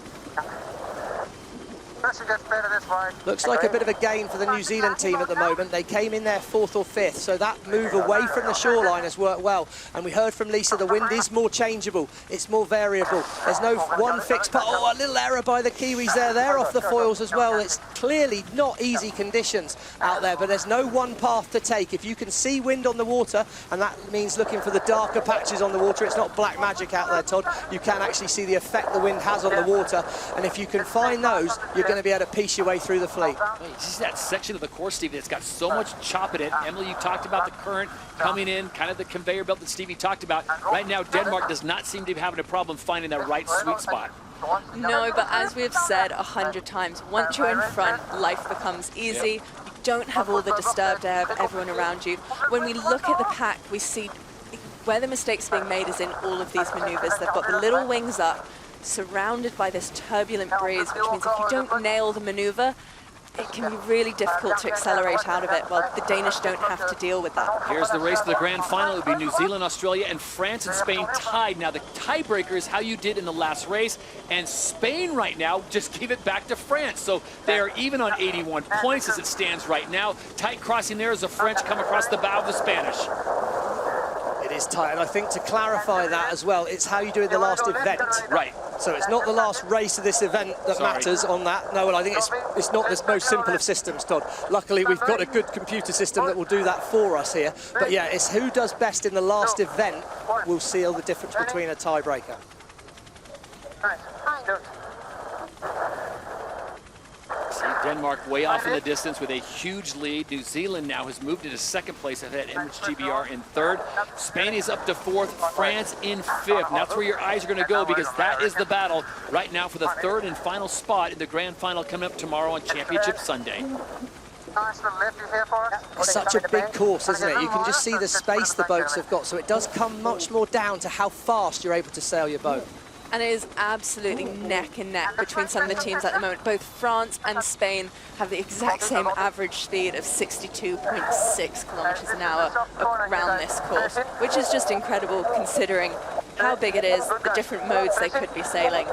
Looks like a bit of a gain for the New Zealand team at the moment. They came in there 4th or 5th, so that move away from the shoreline has worked well. And we heard from Lisa, the wind is more changeable, it's more variable. There's no one fixed part. Oh, a little error by the Kiwis there. They're off the foils as well. It's clearly not easy conditions out there, but there's no one path to take. If you can see wind on the water, and that means looking for the darker patches on the water, it's not black magic out there, Todd. You can actually see the effect the wind has on the water, and if you can find those, you're going to be able to piece your way through the fleet. You see that section of the course, Stevie, that's got so much chop in it. Emily, you talked about the current coming in, kind of the conveyor belt that Stevie talked about. Right now, Denmark does not seem to be having a problem finding that right sweet spot. No, but as we've said 100 times, once you're in front, life becomes easy. You don't have all the disturbed air of everyone around you. When we look at the pack, we see where the mistakes being made is in all of these maneuvers. They've got the little wings up, surrounded by this turbulent breeze, which means if you don't nail the maneuver, it can be really difficult to accelerate out of it. Well, the Danish don't have to deal with that. Here's the race to the grand final. It'll be New Zealand, Australia, and France and Spain tied. Now, the tiebreaker is how you did in the last race, and Spain right now just gave it back to France. So they are even on 81 points as it stands right now. Tight crossing there as the French come across the bow of the Spanish. It is tight, and I think to clarify that as well, it's how you do in the last event. Right. So it's not the last race of this event that matters on that. No, well, I think it's not the most simple of systems, Todd. Luckily, we've got a good computer system that will do that for us here. But yeah, it's who does best in the last event will seal the difference between a tiebreaker. See Denmark way off in the distance with a huge lead. New Zealand now has moved into 2nd place ahead of Emirates GBR in 3rd. Spain is up to 4th, France in 5th. And that's where your eyes are going to go, because that is the battle right now for the 3rd and final spot in the grand final coming up tomorrow on Championship Sunday. It's such a big course, isn't it? You can just see the space the boats have got, so it does come much more down to how fast you're able to sail your boat. And it is absolutely neck and neck between some of the teams at the moment. Both France and Spain have the exact same average speed of 62.6 kilometers an hour around this course, which is just incredible considering how big it is, the different modes they could be sailing.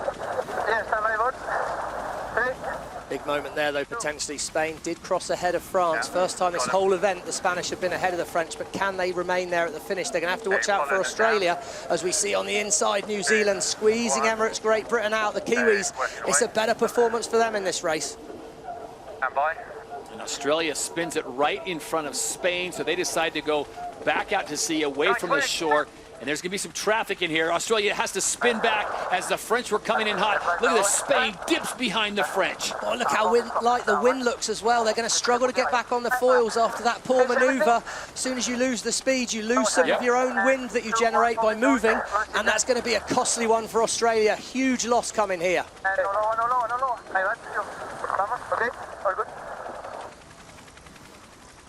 Big moment there, though, potentially. Spain did cross ahead of France. First time this whole event the Spanish have been ahead of the French, but can they remain there at the finish? They're going to have to watch out for Australia, as we see on the inside, New Zealand squeezing Emirates Great Britain out. The Kiwis, it's a better performance for them in this race. And Australia spins it right in front of Spain, so they decide to go back out to sea, away from the shore. And there's going to be some traffic in here. Australia has to spin back as the French were coming in hot. Look at this, Spain dips behind the French. Oh, look how light the wind looks as well. They're going to struggle to get back on the foils after that poor manoeuvre. As soon as you lose the speed, you lose some of your own wind that you generate by moving, and that's going to be a costly one for Australia. Huge loss coming here.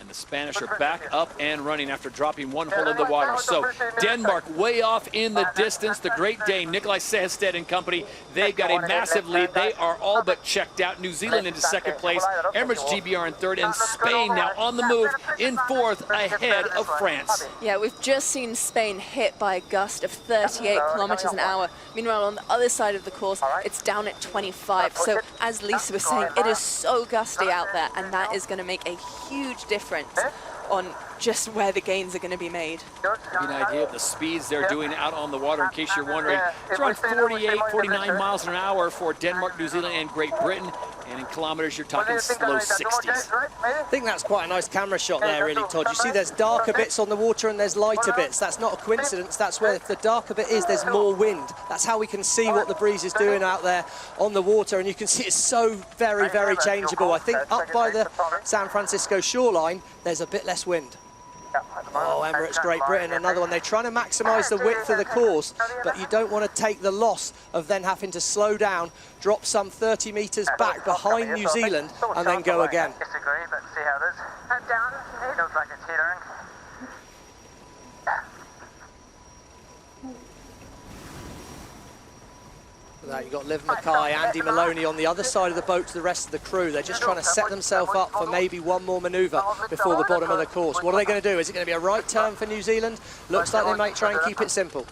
The Spanish are back up and running after dropping one hole in the water. So Denmark way off in the distance. The Great Dane, Nikolai Sehested and company, they've got a massive lead. They are all but checked out. New Zealand into second place, Emirates GBR in third, and Spain now on the move in fourth ahead of France. Yeah, we've just seen Spain hit by a gust of 38 kilometers an hour. Meanwhile, on the other side of the course, it's down at 25. So as Lisa was saying, it is so gusty out there, and that is going to make a huge difference on just where the gains are going to be made. Give you an idea of the speeds they're doing out on the water, in case you're wondering. It's around 48, 49 miles an hour for Denmark, New Zealand, and Great Britain. And in kilometers, you're talking slow 60s. I think that's quite a nice camera shot there, really, Todd. You see there's darker bits on the water and there's lighter bits. That's not a coincidence. That's where, if the darker bit is, there's more wind. That's how we can see what the breeze is doing out there on the water. And you can see it's so very, very changeable. I think up by the San Francisco shoreline, there's a bit less wind. Oh, Emirates Great Britain, another one. They're trying to maximise the width of the course, but you don't want to take the loss of then having to slow down, drop some 30 metres back behind New Zealand, and then go again. Disagree, but see how it is. Head down. It looks like it's teetering. You've got Liv Mackay, Andy Maloney on the other side of the boat to the rest of the crew. They're just trying to set themselves up for maybe one more manoeuvre before the bottom of the course. What are they going to do? Is it going to be a right turn for New Zealand? Looks like they might try and keep it simple.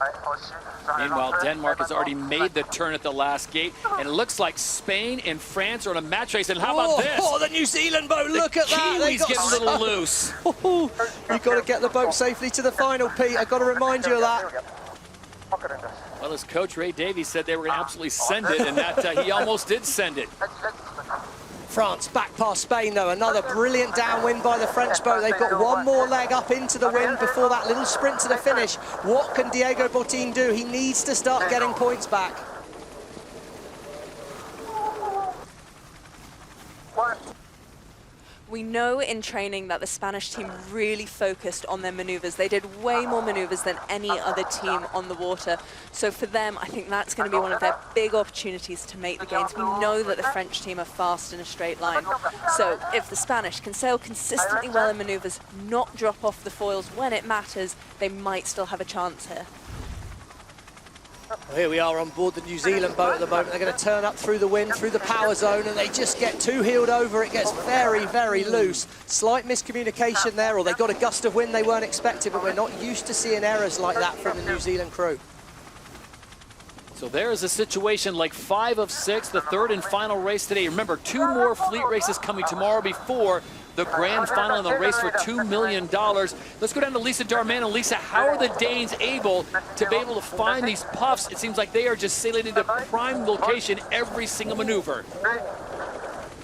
Meanwhile, Denmark has already made the turn at the last gate, and it looks like Spain and France are in a match race. And how about this? Oh, the New Zealand boat, look at that. Kiwis getting a little loose. You've got to get the boat safely to the final, Pete. I've got to remind you of that. Well, as Coach Ray Davies said, they were going to absolutely send it, and that he almost did send it. France back past Spain, though. Another brilliant downwind by the French boat. They've got one more leg up into the wind before that little sprint to the finish. What can Diego Botín do? He needs to start getting points back. We know in training that the Spanish team really focused on their maneuvers. They did way more maneuvers than any other team on the water. So for them, I think that's going to be one of their big opportunities to make the gains. We know that the French team are fast in a straight line. So if the Spanish can sail consistently well in maneuvers, not drop off the foils when it matters, they might still have a chance here. Well, here we are on board the New Zealand boat at the moment. They're going to turn up through the wind, through the power zone, and they just get too heeled over. It gets very, very loose. Slight miscommunication there, or they got a gust of wind they weren't expecting, but we're not used to seeing errors like that from the New Zealand crew. So there is a situation like 5 of 6, the third and final race today. Remember, 2 more fleet races coming tomorrow before the grand final in the race for $2 million. Let's go down to Lisa Darman. And Lisa, how are the Danes able to find these puffs? It seems like they are just sailing into prime location every single maneuver. 3,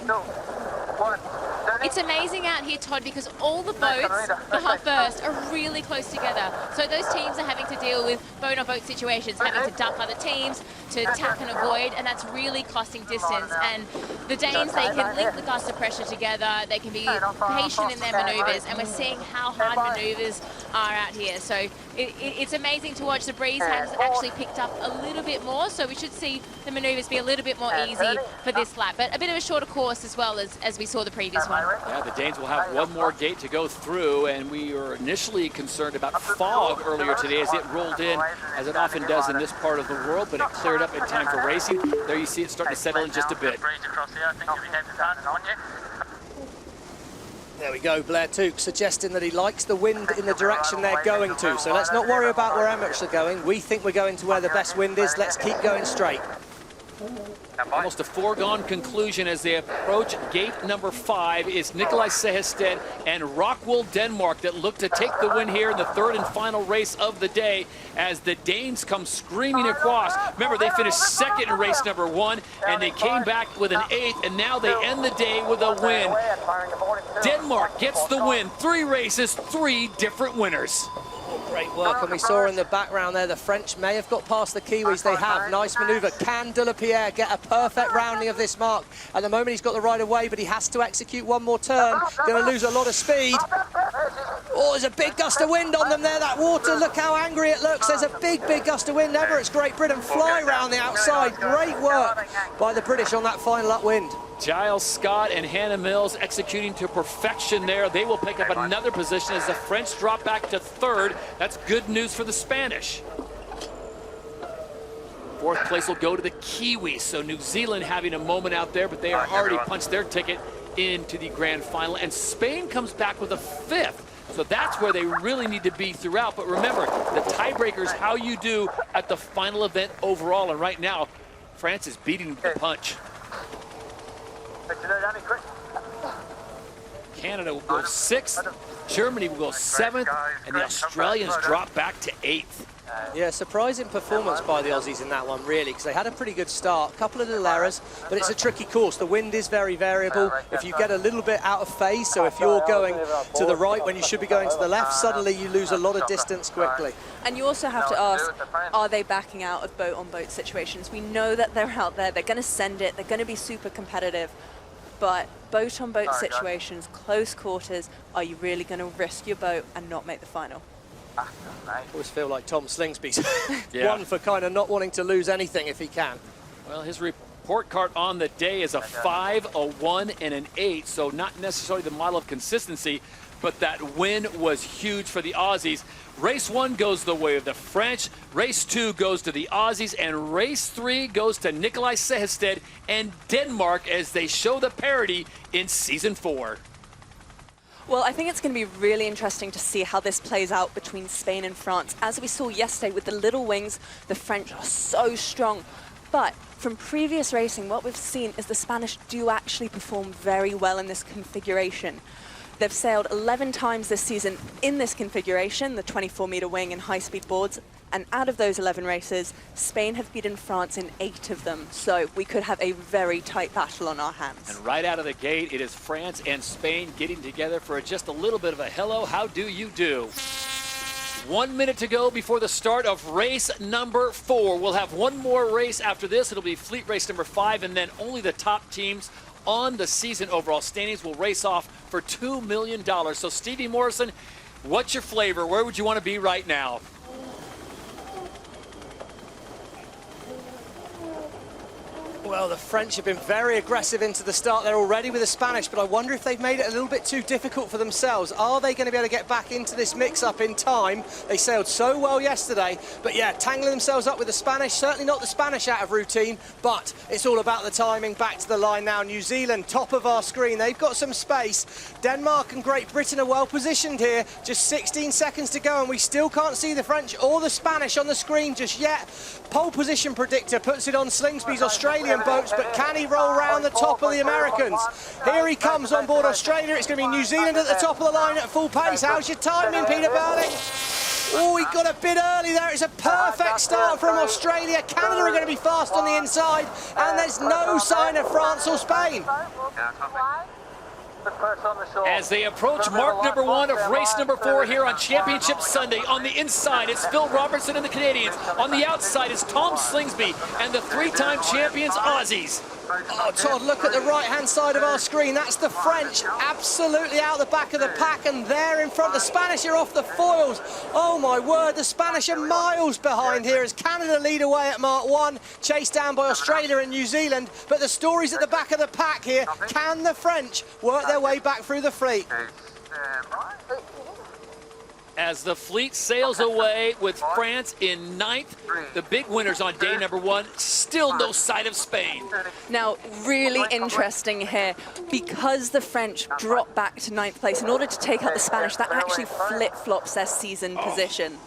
2, 1. It's amazing out here, Todd, because all the boats that are first are really close together. So those teams are having to deal with boat-on-boat situations, having to dump other teams to tack and avoid, and that's really costing distance. And the Danes, they can link the gust of pressure together, they can be patient in their maneuvers, and we're seeing how hard maneuvers are out here. So it's amazing to watch. The breeze has actually picked up a little bit more, so we should see the maneuvers be a little bit more easy for this lap. But a bit of a shorter course as well as we saw the previous one. Yeah, the Danes will have one more gate to go through, and we were initially concerned about fog earlier today as it rolled in, as it often does in this part of the world, but it cleared up in time for racing. There you see it starting to settle in just a bit. There we go, Blair Tuke suggesting that he likes the wind in the direction they're going to. So let's not worry about where Emirates are going. We think we're going to where the best wind is. Let's keep going straight. Almost a foregone conclusion as they approach gate number 5 is Nikolaj Sehested and Rockwool, Denmark, that look to take the win here in the third and final race of the day as the Danes come screaming across. Remember, they finished second in race number 1, and they came back with an 8th, and now they end the day with a win. Denmark gets the win. 3 races, 3 different winners. Great work, and we saw in the background there the French may have got past the Kiwis. They have. Nice manoeuvre. Can De La Pierre get a perfect rounding of this mark? At the moment he's got the right of way, but he has to execute one more turn. Going to lose a lot of speed. Oh, there's a big gust of wind on them there. That water, look how angry it looks. There's a big gust of wind. Emirates Great Britain fly round the outside. Great work by the British on that final upwind. Giles Scott and Hannah Mills executing to perfection there. They will pick up another position as the French drop back to 3rd. That's good news for the Spanish. 4th place will go to the Kiwis. So New Zealand having a moment out there, but they are already punched their ticket into the grand final. And Spain comes back with a 5th. So that's where they really need to be throughout. But remember, the tiebreaker is how you do at the final event overall. And right now, France is beating the punch. Canada will go 6th, Germany will go 7th, and the Australians drop back to 8th. Yeah, surprising performance by the Aussies in that one, really, because they had a pretty good start. A couple of little errors, but it's a tricky course. The wind is very variable. If you get a little bit out of phase, so if you're going to the right when you should be going to the left, suddenly you lose a lot of distance quickly. And you also have to ask, are they backing out of boat-on-boat situations? We know that they're out there. They're going to send it. They're going to be super competitive. But boat-on-boat situations, close quarters, are you really going to risk your boat and not make the final? I always feel like Tom Slingsby's one for kind of not wanting to lose anything if he can. Well, his report card on the day is a 5, a 1, and an 8, so not necessarily the model of consistency, but that win was huge for the Aussies. Race 1 goes the way of the French, race 2 goes to the Aussies, and race 3 goes to Nikolaj Sehested and Denmark as they show the parity in season 4. Well, I think it's going to be really interesting to see how this plays out between Spain and France. As we saw yesterday with the little wings, the French are so strong. But from previous racing, what we've seen is the Spanish do actually perform very well in this configuration. They've sailed 11 times this season in this configuration, the 24-meter wing and high-speed boards. And out of those 11 races, Spain have beaten France in 8 of them. So we could have a very tight battle on our hands. And right out of the gate, it is France and Spain getting together for just a little bit of a hello, how do you do? 1 minute to go before the start of race number 4. We'll have one more race after this. It'll be fleet race number 5, and then only the top teams on the season overall standings will race off for $2 million. So Stevie Morrison, what's your flavor? Where would you want to be right now? Well, the French have been very aggressive into the start there already with the Spanish, but I wonder if they've made it a little bit too difficult for themselves. Are they going to be able to get back into this mix-up in time? They sailed so well yesterday, but yeah, tangling themselves up with the Spanish. Certainly not the Spanish out of routine, but it's all about the timing. Back to the line now. New Zealand, top of our screen. They've got some space. Denmark and Great Britain are well positioned here. Just 16 seconds to go, and we still can't see the French or the Spanish on the screen just yet. Pole position predictor puts it on Slingsby's Australian boats, but can he roll round the top of the Americans? Here he comes on board Australia. It's going to be New Zealand at the top of the line at full pace. How's your timing, Peter Burling? Oh, he got a bit early there. It's a perfect start from Australia. Canada are going to be fast on the inside, and there's no sign of France or Spain. As they approach mark number 1 of race number 4 here on Championship Sunday. On the inside, it's Phil Robertson and the Canadians. On the outside is Tom Slingsby and the 3-time champions Aussies. Oh, Todd, look at the right-hand side of our screen. That's the French absolutely out the back of the pack, and there in front, the Spanish are off the foils. Oh, my word, the Spanish are miles behind here as Canada lead away at Mark 1, chased down by Australia and New Zealand. But the story's at the back of the pack here. Can the French work their way back through the fleet? As the fleet sails away with France in 9th, the big winners on day number 1, still no sight of Spain. Now, really interesting here, because the French dropped back to 9th place, in order to take out the Spanish, that actually flip-flops their season position.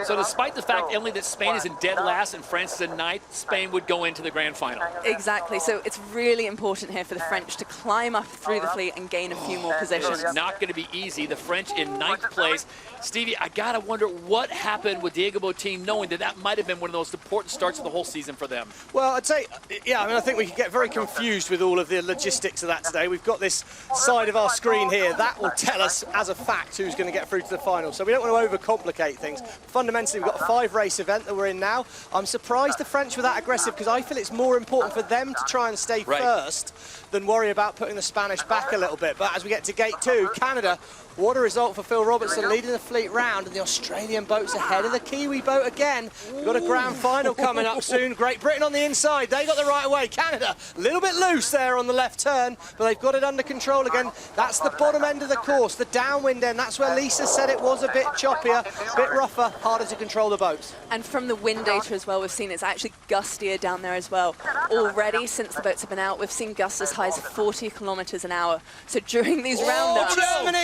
So despite the fact, Emily, that Spain is in dead last and France is in 9th, Spain would go into the grand final. Exactly, so it's really important here for the French to climb up through the fleet and gain a few more positions. It's not going to be easy. The French in 9th place. Stevie, I got to wonder what happened with Diego Botín, knowing that that might have been one of the most important starts of the whole season for them. Well, I'd say, yeah, I mean, I think we could get very confused with all of the logistics of that today. We've got this side of our screen here. That will tell us, as a fact, who's going to get through to the final. So we don't want to overcomplicate things. Fundamentally, we've got a 5-race event that we're in now. I'm surprised the French were that aggressive, because I feel it's more important for them to try and stay first than worry about putting the Spanish back a little bit. But as we get to gate 2, Canada, what a result for Phil Robertson, leading the fleet round, and the Australian boat's ahead of the Kiwi boat again. We've got a grand final coming up soon. Great Britain on the inside, they got the right way. Canada, a little bit loose there on the left turn, but they've got it under control again. That's the bottom end of the course, the downwind end. That's where Lisa said it was a bit choppier, a bit rougher, harder to control the boats. And from the wind data as well, we've seen it's actually gustier down there as well. Already, since the boats have been out, we've seen gusts as high as 40 kilometers an hour. So during these roundups,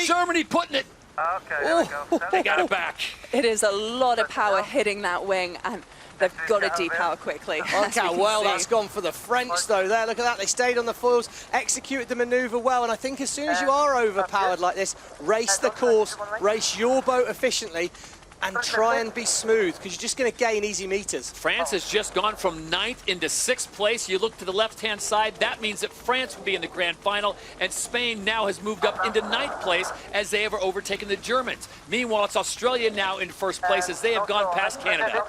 Germany putting it. Okay, They got it back. it is a lot of power hitting that wing, and they've got to depower quickly. Look how well that's gone for the French, though. There, look at that. They stayed on the foils, executed the manoeuvre well, and I think as soon as you are overpowered like this, race the course, race your boat efficiently, and try and be smooth, because you're just going to gain easy meters. France has just gone from 9th into 6th place. You look to the left-hand side, that means that France will be in the grand final, and Spain now has moved up into 9th place as they have overtaken the Germans. Meanwhile, it's Australia now in 1st place as they have gone past Canada.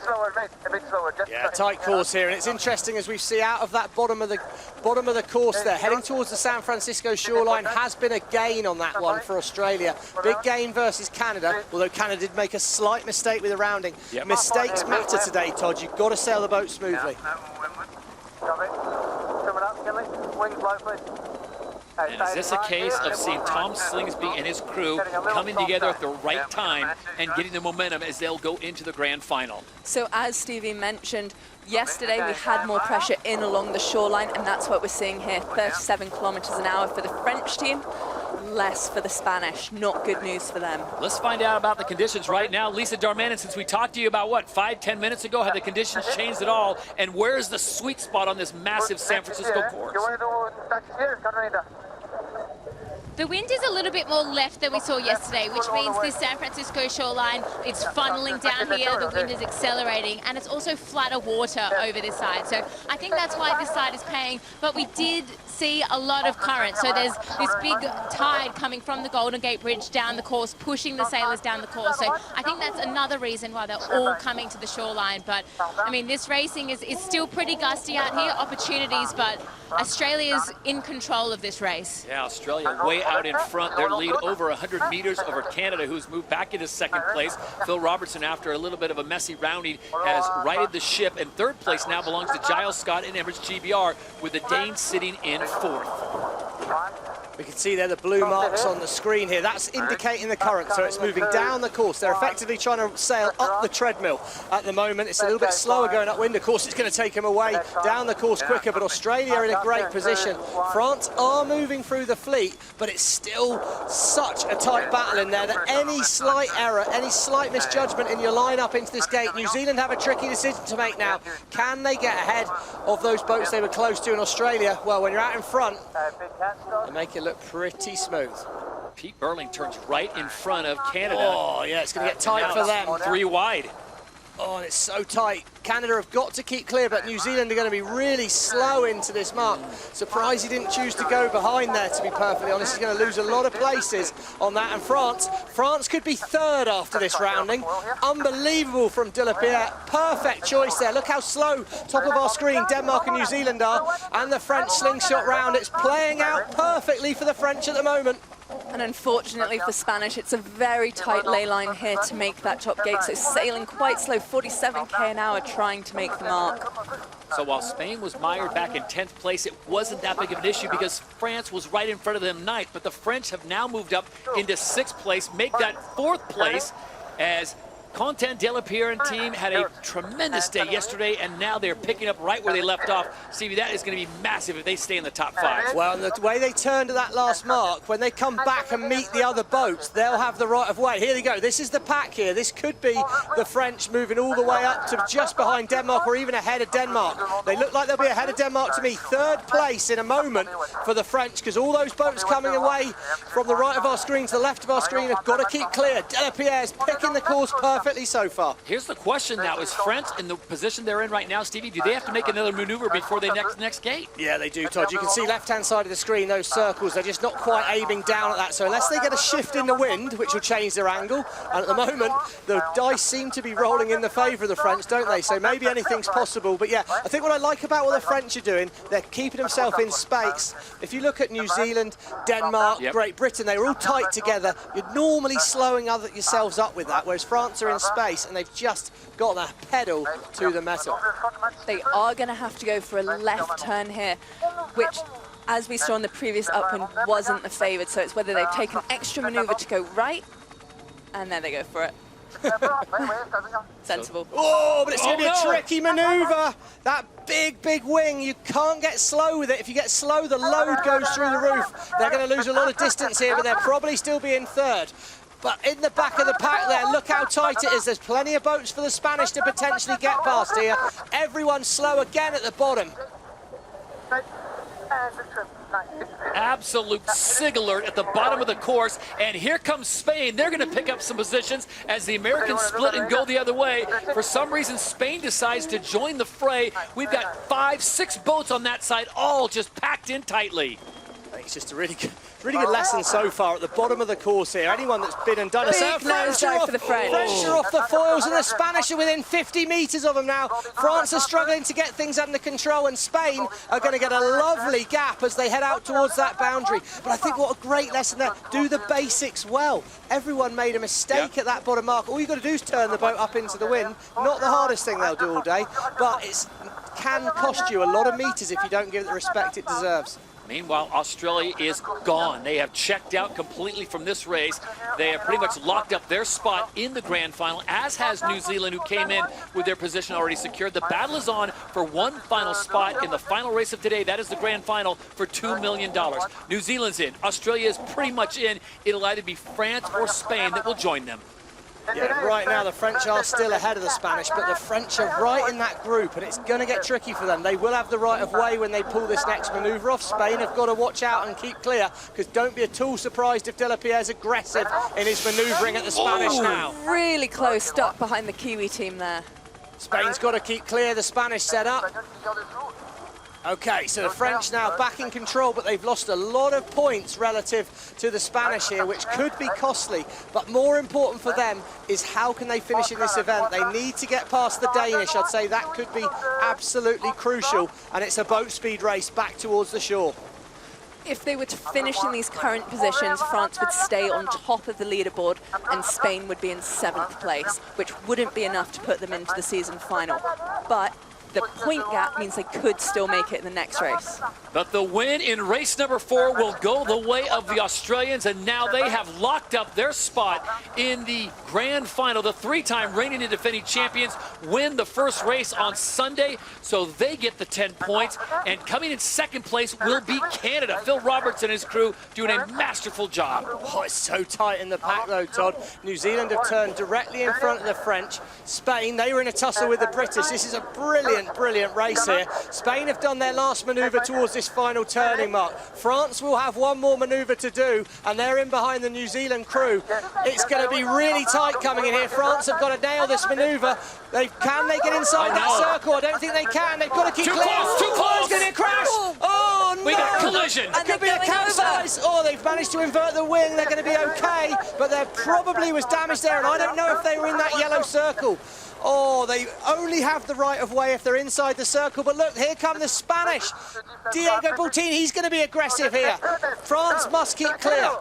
Yeah, tight course here, and it's interesting as we see out of that bottom of the course there, heading towards the San Francisco shoreline, has been a gain on that one for Australia. Big gain versus Canada, although Canada did make a slight mistake with the rounding. Yep. Mistakes matter today, Todd. You've got to sail the boat smoothly. And is this a case of seeing Tom Slingsby and his crew coming together at the right time and getting the momentum as they'll go into the grand final? So as Stevie mentioned, yesterday we had more pressure in along the shoreline, and that's what we're seeing here, 37 kilometers an hour for the French team, less for the Spanish. Not good news for them. Let's find out about the conditions right now. Lisa Darmanin, since we talked to you about, what, 5-10 minutes ago, have the conditions changed at all? And where's the sweet spot on this massive San Francisco course? The wind is a little bit more left than we saw yesterday, which means this San Francisco shoreline, it's funneling down here, the wind is accelerating, and it's also flatter water over this side. So I think that's why this side is paying, but we did see a lot of current. So there's this big tide coming from the Golden Gate Bridge down the course, pushing the sailors down the course. So I think that's another reason why they're all coming to the shoreline. But I mean, this racing is still pretty gusty out here, opportunities, but Australia's in control of this race. Yeah, Australia way out in front. Their lead over 100 meters over Canada, who's moved back into 2nd place. Phil Robertson, after a little bit of a messy rounding, has righted the ship, and 3rd place now belongs to Giles Scott and Emirates GBR, with the Danes sitting in 4th. We can see there the blue marks on the screen here. That's indicating the current, so it's moving down the course. They're effectively trying to sail up the treadmill at the moment. It's a little bit slower going upwind. Of course, it's going to take them away down the course quicker, but Australia are in a great position. France are moving through the fleet, but it's still such a tight battle in there that any slight error, any slight misjudgment in your lineup into this gate, New Zealand have a tricky decision to make now. Can they get ahead of those boats they were close to in Australia? Well, when you're out in front, they make it look pretty smooth. Pete Burling turns right in front of Canada. Oh, yeah, it's going to get tight for them. 3 wide. Oh, and it's so tight. Canada have got to keep clear, but New Zealand are going to be really slow into this mark. Surprised he didn't choose to go behind there, to be perfectly honest. He's going to lose a lot of places on that. And France could be 3rd after this rounding. Unbelievable from De La Pierre. Perfect choice there. Look how slow, top of our screen, Denmark and New Zealand are. And the French slingshot round. It's playing out perfectly for the French at the moment. And unfortunately for Spanish, it's a very tight ley line here to make that top gate, so sailing quite slow, 47k an hour, trying to make the mark. So while Spain was mired back in 10th place, it wasn't that big of an issue because France was right in front of them 9th. But the French have now moved up into 6th place, make that 4th place as Quentin Delapierre and team had a tremendous day yesterday, and now they're picking up right where they left off. Stevie, that is going to be massive if they stay in the top 5. Well, and the way they turned to that last mark, when they come back and meet the other boats, they'll have the right of way. Here they go. This is the pack here. This could be the French moving all the way up to just behind Denmark or even ahead of Denmark. They look like they'll be ahead of Denmark to me. 3rd place in a moment for the French, because all those boats coming away from the right of our screen to the left of our screen have got to keep clear. Delapierre's picking the course perfectly so far. Here's the question now. Is France in the position they're in right now, Stevie? Do they have to make another maneuver before they next gate? Yeah, they do, Todd. You can see left-hand side of the screen, those circles, they're just not quite aiming down at that. So unless they get a shift in the wind, which will change their angle, and at the moment, the dice seem to be rolling in the favour of the French, don't they? So maybe anything's possible. But yeah, I think what I like about what the French are doing, they're keeping themselves in space. If you look at New Zealand, Denmark, Great Britain, they were all tight together. You're normally slowing yourselves up with that, whereas France are in space and they've just got that pedal to the metal. They are going to have to go for a left turn here, which, as we saw in the previous upwind, wasn't the favoured. So it's whether they've taken extra manoeuvre to go right, and there they go for it. Sensible. Oh, but it's going to be a tricky manoeuvre. That big wing, you can't get slow with it. If you get slow, the load goes through the roof. They're going to lose a lot of distance here, but they'll probably still be in 3rd. But in the back of the pack there, look how tight it is. There's plenty of boats for the Spanish to potentially get past here. Everyone's slow again at the bottom. Absolute sig alert at the bottom of the course, and here comes Spain. They're going to pick up some positions as the Americans split and go the other way. For some reason, Spain decides to join the fray. We've got 5, 6 boats on that side, all just packed in tightly. I think it's just a really good lesson so far at the bottom of the course here. Anyone that's been and done a French are for the French. French are off the foils, and the Spanish are within 50 metres of them now. France are struggling to get things under control, and Spain are going to get a lovely gap as they head out towards that boundary. But I think what a great lesson there. Do the basics well. Everyone made a mistake at that bottom mark. All you've got to do is turn the boat up into the wind. Not the hardest thing they'll do all day, but it can cost you a lot of metres if you don't give it the respect it deserves. Meanwhile, Australia is gone. They have checked out completely from this race. They have pretty much locked up their spot in the grand final, as has New Zealand, who came in with their position already secured. The battle is on for one final spot in the final race of today. That is the grand final for $2 million. New Zealand's in. Australia is pretty much in. It'll either be France or Spain that will join them. Yeah, right now the French are still ahead of the Spanish, but the French are right in that group, and it's going to get tricky for them. They will have the right of way when they pull this next manoeuvre off. Spain have got to watch out and keep clear, because don't be at all surprised if Delapierre's aggressive in his manoeuvring at the Spanish now. Really close, stuck behind the Kiwi team there. Spain's got to keep clear, the Spanish set up. Okay, so the French now back in control, but they've lost a lot of points relative to the Spanish here, which could be costly. But more important for them is how can they finish in this event? They need to get past the Danish. I'd say that could be absolutely crucial, and it's a boat speed race back towards the shore. If they were to finish in these current positions, France would stay on top of the leaderboard and Spain would be in 7th place, which wouldn't be enough to put them into the season final. But the point gap means they could still make it in the next race. But the win in race number 4 will go the way of the Australians, and now they have locked up their spot in the grand final. The 3-time reigning and defending champions win the first race on Sunday, so they get the 10 points. And coming in 2nd place will be Canada. Phil Roberts and his crew doing a masterful job. Oh, it's so tight in the pack though, Todd. New Zealand have turned directly in front of the French. Spain, they were in a tussle with the British. This is a brilliant race here. Spain have done their last manoeuvre towards this final turning mark. France will have one more manoeuvre to do, and they're in behind the New Zealand crew. It's going to be really tight coming in here. France have got to nail this manoeuvre. Can they get inside that circle? I don't think they can. They've got to keep Too clear. close, too close. It's going to be a crash. Oh, no. We got a collision. It could be a capsize. Oh, they've managed to invert the wing. They're going to be okay, but there probably was damage there, and I don't know if they were in that yellow circle. Oh, they only have the right of way if they're inside the circle. But look, here come the Spanish. Diego Bultini, he's going to be aggressive here. France must keep clear.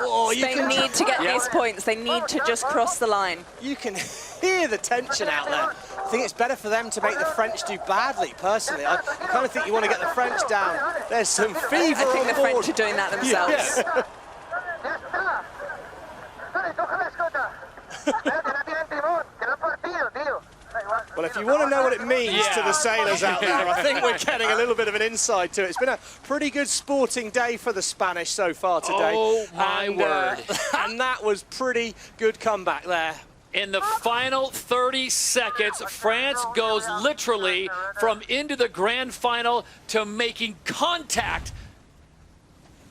Oh, you Spain need to get these points. They need to just cross the line. You can hear the tension out there. I think it's better for them to make the French do badly, personally. I kind of think you want to get the French down. There's some fever I think on the board. French are doing that themselves. Yeah. Well, if you want to know what it means to the sailors out there, I think we're getting a little bit of an insight to it. It's been a pretty good sporting day for the Spanish so far today. Oh, my word. And that was pretty good comeback there. In the final 30 seconds, France goes literally from into the grand final to making contact.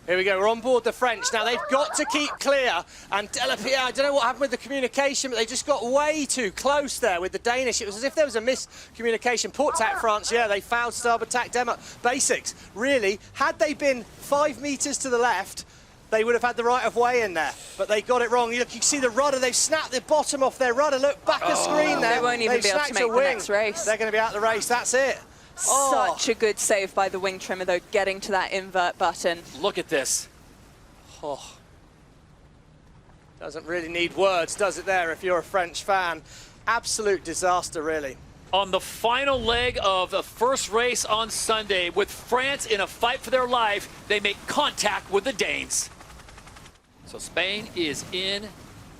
Here we go, we're on board the French. Now they've got to keep clear, and Delapierre, I don't know what happened with the communication, but they just got way too close there with the Danish. It was as if there was a miscommunication. Port tack France, yeah, they fouled starboard tack Denmark. Basics, really, had they been 5 meters to the left, they would have had the right of way in there, but they got it wrong. You can see the rudder, they've snapped the bottom off their rudder. Look, back of screen there. They won't even be able to make the next race. They're going to be out of the race, that's it. Such a good save by the wing trimmer, though, getting to that invert button. Look at this. Oh. Doesn't really need words, does it there, if you're a French fan? Absolute disaster, really. On the final leg of the first race on Sunday, with France in a fight for their life, they make contact with the Danes. So Spain is in.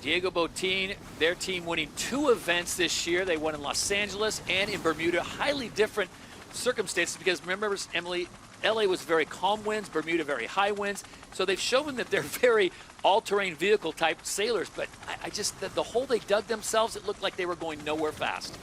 Diego Botín, their team winning 2 events this year. They won in Los Angeles and in Bermuda. Highly different circumstances because remember, Emily, LA was very calm winds, Bermuda very high winds. So they've shown that they're very all-terrain vehicle type sailors. But I just, the hole they dug themselves, it looked like they were going nowhere fast.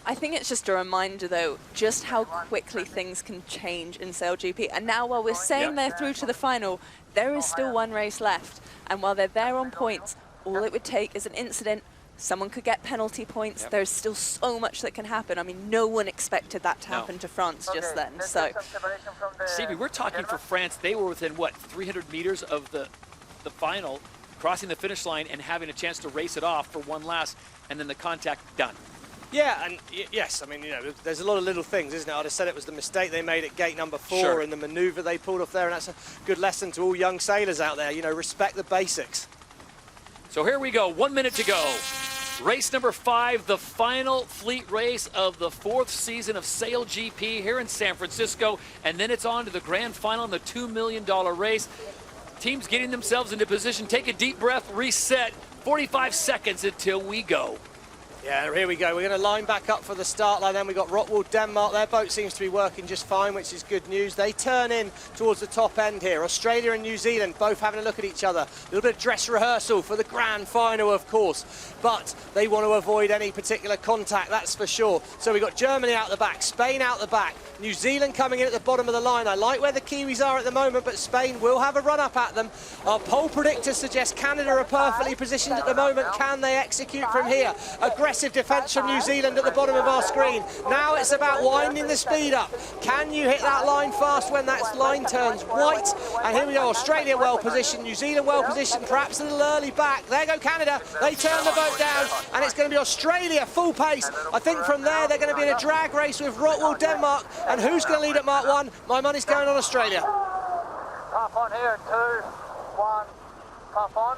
I think it's just a reminder, though, just how quickly things can change in SailGP. And now, while we're saying they're through to the final, there is still 1 race left. And while they're there on points, all it would take is an incident. Someone could get penalty points. There's still so much that can happen. I mean, no one expected that to happen to France just then. So, Stevie, we're talking for France. They were within, what, 300 meters of the final, crossing the finish line and having a chance to race it off for one last, and then the contact done. Yeah, and yes, I mean, you know, there's a lot of little things, isn't it? I'd have said it was the mistake they made at gate number 4 and the maneuver they pulled off there, and that's a good lesson to all young sailors out there. You know, respect the basics. So here we go, 1 minute to go. Race number 5, the final fleet race of the 4th season of SailGP here in San Francisco. And then it's on to the grand final in the $2 million race. Teams getting themselves into position. Take a deep breath, reset. 45 seconds until we go. Yeah, here we go. We're going to line back up for the start line. Then we've got Rockwool, Denmark. Their boat seems to be working just fine, which is good news. They turn in towards the top end here. Australia and New Zealand both having a look at each other. A little bit of dress rehearsal for the grand final, of course. But they want to avoid any particular contact, that's for sure. So we've got Germany out the back, Spain out the back, New Zealand coming in at the bottom of the line. I like where the Kiwis are at the moment, but Spain will have a run up at them. Our pole predictor suggests Canada are perfectly positioned at the moment. Can they execute from here? Aggressive defence from New Zealand at the bottom of our screen. Now it's about winding the speed up. Can you hit that line fast when that line turns white? And here we go, Australia well positioned, New Zealand well positioned, perhaps a little early back. There go Canada, they turn the boat down, and it's going to be Australia full pace. I think from there they're going to be in a drag race with Rockwool, Denmark, and who's going to lead at Mark 1? My money's going on Australia. Puff on here, 2, 1, puff on.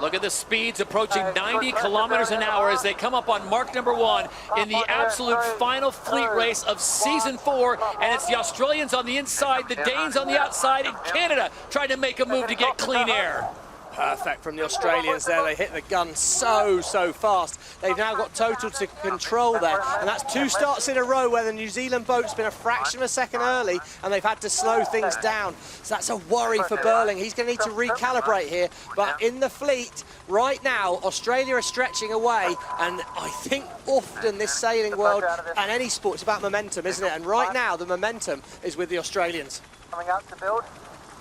Look at the speeds approaching 90 kilometers an hour as they come up on mark number 1 in the absolute final fleet race of season 4. And it's the Australians on the inside, the Danes on the outside, and Canada trying to make a move to get clean air. Perfect from the Australians there. They hit the gun so fast. They've now got total to control there. And that's 2 starts in a row where the New Zealand boat's been a fraction of a second early and they've had to slow things down. So that's a worry for Burling. He's going to need to recalibrate here. But in the fleet, right now, Australia are stretching away. And I think often this sailing world and any sport, it's about momentum, isn't it? And right now, the momentum is with the Australians. Coming up to build,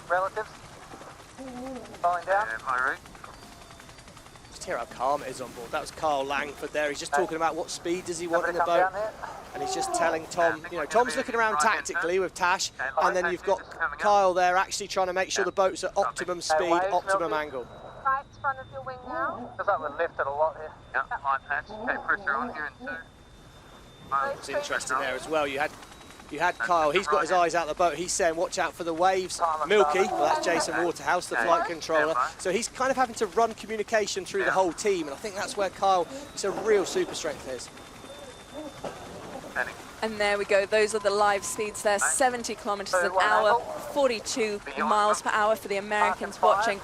relatives. Falling down. Just hear how calm it is on board. That was Carl Langford there. He's just talking about what speed does he want in the boat. And he's just telling Tom, you know, Tom's looking around tactically with Tash, and then you've got Kyle there actually trying to make sure the boat's at optimum speed, optimum angle. Right front of your wing now. Looks like we're lifted a lot here. Yeah, high patch. Okay, pressure on here in 2. It's interesting there as well. You had You had Kyle, he's got his eyes out the boat. He's saying, watch out for the waves. Milky, well, that's Jason Waterhouse, the flight controller. So he's kind of having to run communication through the whole team. And I think that's where Kyle, it's a real super strength of his. And there we go. Those are the live speeds there. 70 kilometers an hour, 42 miles per hour for the Americans watching.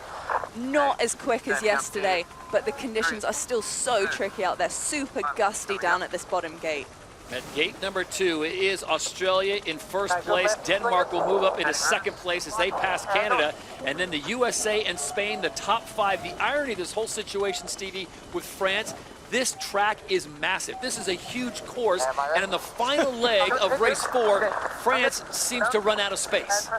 Not as quick as yesterday, but the conditions are still so tricky out there. Super gusty down at this bottom gate. At gate number 2 is Australia in first place. Denmark will move up into second place as they pass Canada. And then the USA and Spain, the top 5. The irony of this whole situation, Stevie, with France, this track is massive. This is a huge course, and in the final leg of race 4, France seems to run out of space.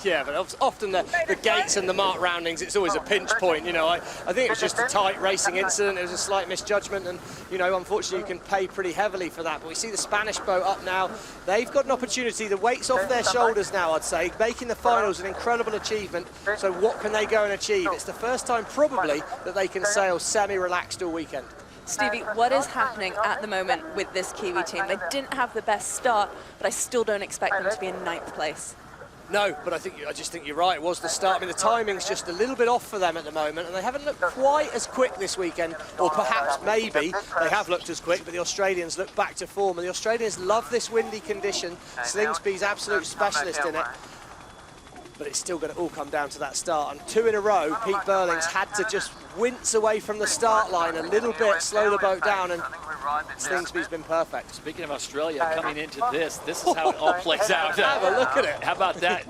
Yeah, but often the gates and the mark roundings, it's always a pinch point. You know, I think it was just a tight racing incident. It was a slight misjudgment, and you know, unfortunately, you can pay pretty heavily for that. But we see the Spanish boat up now. They've got an opportunity. The weight's off their shoulders now, I'd say. Making the finals an incredible achievement. So what can they go and achieve? It's the first time probably that they can sail semi-relaxed all weekend. Stevie, what is happening at the moment with this Kiwi team? They didn't have the best start, but I still don't expect them to be in 9th place. No, but I just think you're right. It was the start. I mean, the timing's just a little bit off for them at the moment, and they haven't looked quite as quick this weekend, or perhaps maybe they have looked as quick, but the Australians look back to form, and the Australians love this windy condition. Slingsby's absolute specialist in it. But it's still going to all come down to that start. And 2 in a row, Pete Burling's had to just wince away from the start line a little bit, slow the boat down, and Slingsby's been perfect. Speaking of Australia, coming into this is how it all plays out. Have a look at it. How about that?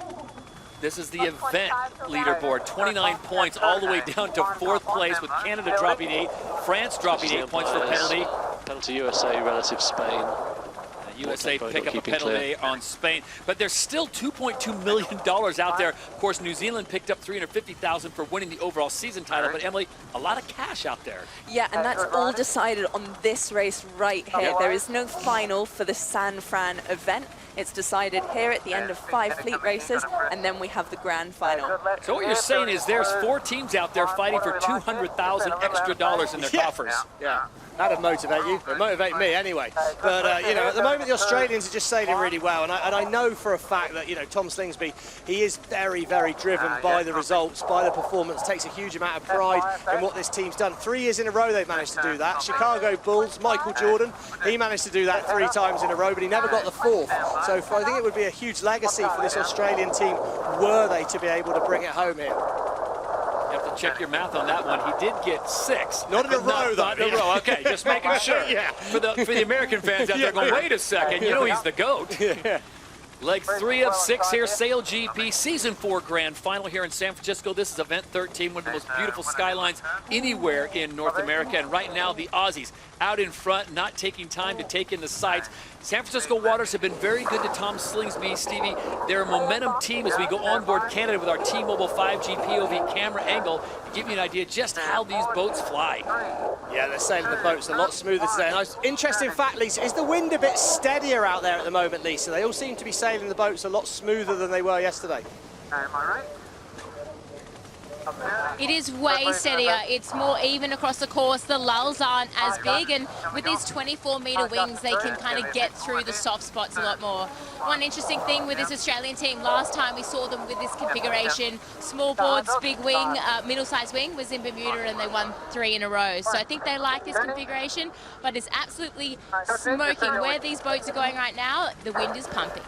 This is the event leaderboard, 29 points all the way down to 4th place, with Canada dropping 8, France dropping 8 points for penalty. Penalty USA relative Spain. USA pick up a penalty on Spain, but there's still $2.2 million out there. Of course, New Zealand picked up $350,000 for winning the overall season title, but Emily, a lot of cash out there. Yeah, and that's all decided on this race right here. There is no final for the San Fran event. It's decided here at the end of 5 fleet races, and then we have the grand final. So what you're saying is there's 4 teams out there fighting for $200,000 extra dollars in their coffers. Yeah. That'd motivate you. It'd motivate me anyway. But, you know, at the moment, the Australians are just sailing really well. And I know for a fact that, you know, Tom Slingsby, he is very, very driven by the results, by the performance, takes a huge amount of pride in what this team's done. 3 years in a row, they've managed to do that. Chicago Bulls, Michael Jordan, he managed to do that 3 times in a row, but he never got the 4th. So I think it would be a huge legacy for this Australian team, were they to be able to bring it home here. You have to check your math on that one. He did get 6. Not in a row, though. Not in a row. Okay, just making sure. Yeah. For the American fans out there going, wait a second, you know he's the GOAT. Yeah. Leg 3 of 6 here, SailGP Season 4 Grand Final here in San Francisco. This is event 13, one of the most beautiful skylines anywhere in North America. And right now, the Aussies out in front, not taking time to take in the sights. San Francisco waters have been very good to Tom Slingsby, Stevie. They're a momentum team as we go on board Canada with our T-Mobile 5G POV camera angle to give you an idea just how these boats fly. Yeah, they're sailing the boats a lot smoother today. And interesting fact, Lisa, is the wind a bit steadier out there at the moment, Lisa? They all seem to be sailing the boats a lot smoother than they were yesterday. Am I right? It is way steadier. It's more even across the course. The lulls aren't as big, and with these 24-meter wings, they can kind of get through the soft spots a lot more. One interesting thing with this Australian team, last time we saw them with this configuration, small boards, big wing, middle-sized wing was in Bermuda, and they won 3 in a row. So I think they like this configuration, but it's absolutely smoking. Where these boats are going right now, the wind is pumping.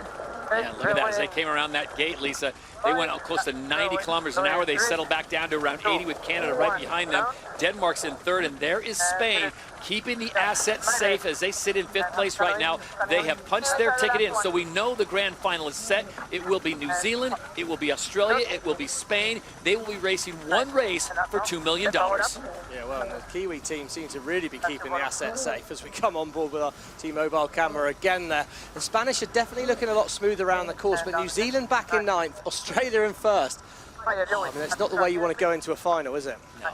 Yeah, look at that. As they came around that gate, Lisa, they went close to 90 kilometers an hour. They settled back down to around 80 with Canada right behind them. Denmark's in 3rd, and there is Spain keeping the assets safe as they sit in 5th place right now. They have punched their ticket in, so we know the grand final is set. It will be New Zealand, it will be Australia, it will be Spain. They will be racing 1 race for $2 million. Yeah, well, and the Kiwi team seems to really be keeping the assets safe as we come on board with our T-Mobile camera again there. The Spanish are definitely looking a lot smoother around the course, but New Zealand back in 9th, Australia in 1st. I mean, it's not the way you want to go into a final, is it? No.